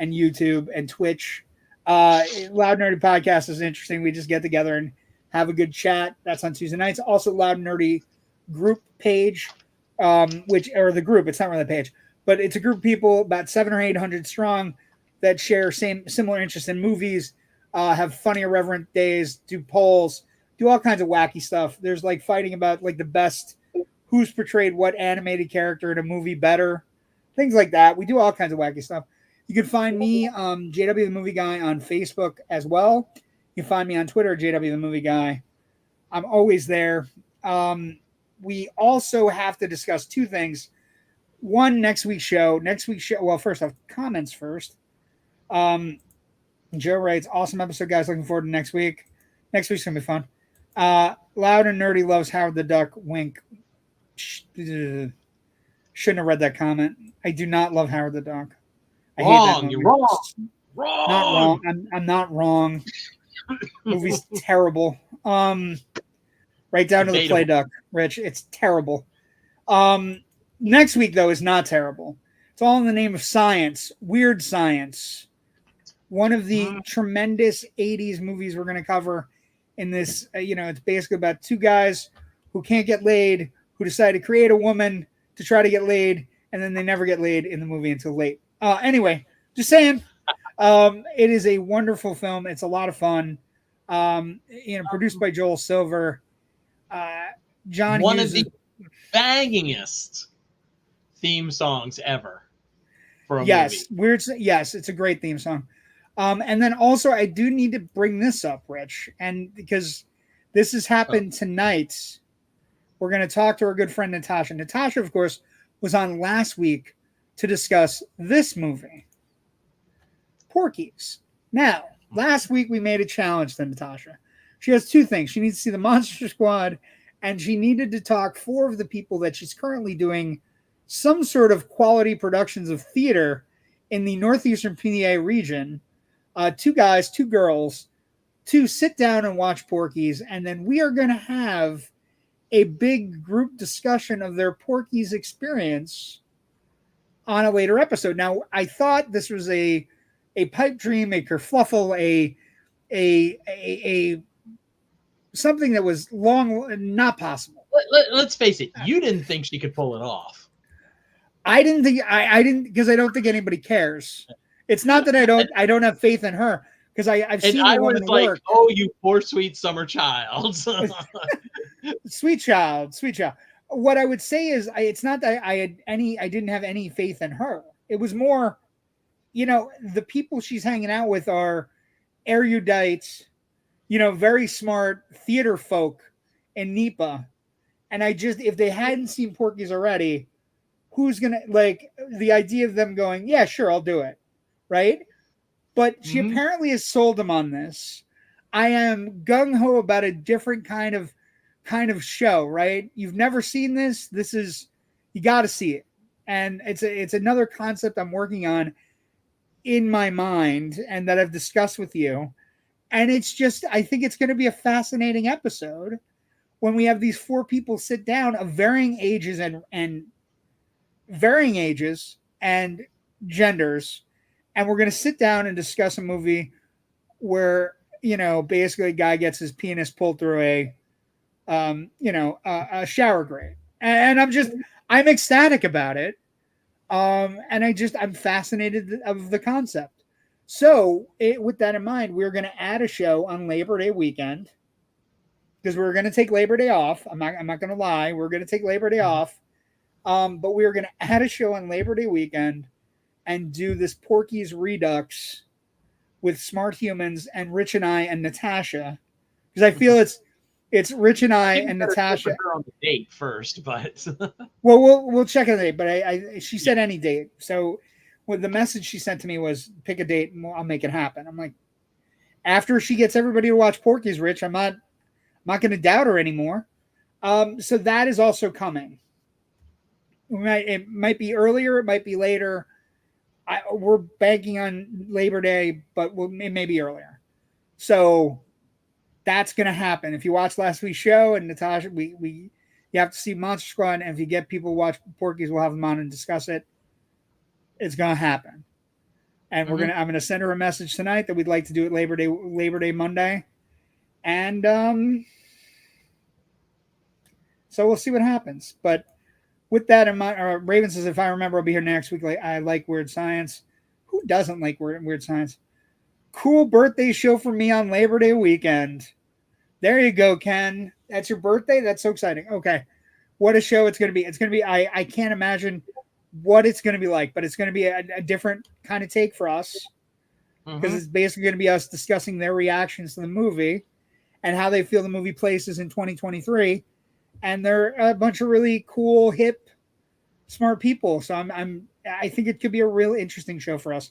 YouTube and Twitch. Loud Nerdy podcast is interesting. We just get together and have a good chat. That's on Tuesday nights. Also, Loud Nerdy group page, the group. It's not really a page, but it's a group of people, about 700 or 800 strong, that share similar interests in movies, have funny, irreverent days, do polls, do all kinds of wacky stuff. There's like fighting about like the best, who's portrayed what animated character in a movie better, things like that. We do all kinds of wacky stuff. You can find me, JW the Movie Guy, on Facebook as well. You can find me on Twitter, JW the Movie Guy. I'm always there. We also have to discuss 2 things. One, next week's show. Well, first off, comments first. Joe writes, awesome episode, guys. Looking forward to next week. Next week's going to be fun. Loud and Nerdy loves Howard the Duck. Wink. Shouldn't have read that comment. I do not love Howard the Duck. I hate that movie. You're wrong. Not wrong. I'm not wrong. Movie's terrible. Right down to the play duck, Rich. It's terrible. Next week, though, is not terrible. It's all in the name of science. Weird Science. One of the tremendous 80s movies we're going to cover in this. It's basically about 2 guys who can't get laid, who decide to create a woman to try to get laid, and then they never get laid in the movie until late. Anyway, just saying. It is a wonderful film. It's a lot of fun. Produced by Joel Silver. John One Hughes of the bangingest theme songs ever for a movie. Yes, it's a great theme song. And then also I do need to bring this up, Rich, and because this has happened tonight, we're going to talk to our good friend Natasha. Natasha, of course, was on last week to discuss this movie, Porky's. Now, last week we made a challenge to Natasha. She has 2 things. She needs to see the Monster Squad, and she needed to talk 4 of the people that she's currently doing some sort of quality productions of theater in the northeastern PA region. 2 guys, 2 girls, to sit down and watch Porky's, and then we are going to have a big group discussion of their Porky's experience on a later episode. Now, I thought this was a pipe dream, a kerfluffle, a something that was not possible. Let's face it, you didn't think she could pull it off. I didn't because I don't think anybody cares. It's not that I don't have faith in her, because I've seen the woman work. Oh, you poor sweet summer child. Sweet child. What I would say is, it's not that I didn't have any faith in her. It was more, the people she's hanging out with are erudite, very smart theater folk in NEPA. And if they hadn't seen Porky's already, who's gonna, like, the idea of them going, yeah, sure, I'll do it, right? But she apparently has sold them on this. I am gung-ho about a different kind of show, right? You've never seen this. You got to see it. And it's another concept I'm working on in my mind and that I've discussed with you. And it's just, I think it's going to be a fascinating episode when we have these 4 people sit down of varying ages and genders. And we're going to sit down and discuss a movie where, basically a guy gets his penis pulled through a shower grate. And I'm ecstatic about it. And I'm fascinated of the concept. So with that in mind, we're going to add a show on Labor Day weekend, because we're going to take Labor Day off. I'm not going to lie. We're going to take Labor Day off. But we're going to add a show on Labor Day weekend and do this Porky's Redux with Smart Humans and Rich and I and Natasha, because I feel it's Rich and I and Natasha on the date first, but well, we'll check a date. But she said any date. So the message she sent to me was pick a date and I'll make it happen. I'm like, after she gets everybody to watch Porky's, Rich, I'm not going to doubt her anymore. So that is also coming. It might be earlier, it might be later. We're banking on Labor Day, but it may be earlier. So that's going to happen. If you watch last week's show, and Natasha, you have to see Monster Squad, and if you get people to watch Porky's, we'll have them on and discuss it. It's going to happen. And I'm going to send her a message tonight that we'd like to do it Labor Day Monday. And so we'll see what happens. But with that in mind, Raven says, if I remember, I'll be here next week. I like Weird Science. Who doesn't like Weird Science? Cool birthday show for me on Labor Day weekend. There you go, Ken. That's your birthday? That's so exciting. Okay. What a show it's going to be. It's going to be, I can't imagine what it's going to be like, but it's going to be a different kind of take for us, because it's basically going to be us discussing their reactions to the movie and how they feel the movie places in 2023. And they're a bunch of really cool, hip, smart people. So I think it could be a real interesting show for us.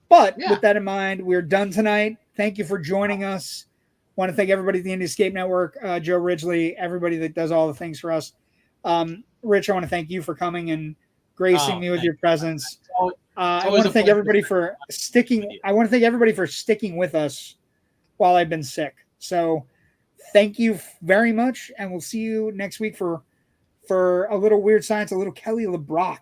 But with that in mind, we're done tonight. Thank you for joining us. Want to thank everybody at the Indie Escape Network, Joe Ridgely, everybody that does all the things for us. Rich, I want to thank you for coming and gracing me with your presence. I want to thank everybody for sticking. I want to thank everybody for sticking with us while I've been sick. So thank you very much, and we'll see you next week for a little Weird Science, a little Kelly LeBrock.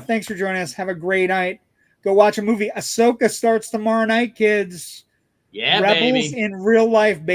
Thanks for joining us. Have a great night. Go watch a movie. Ahsoka starts tomorrow night, kids. Yeah, Rebels baby. in real life, baby.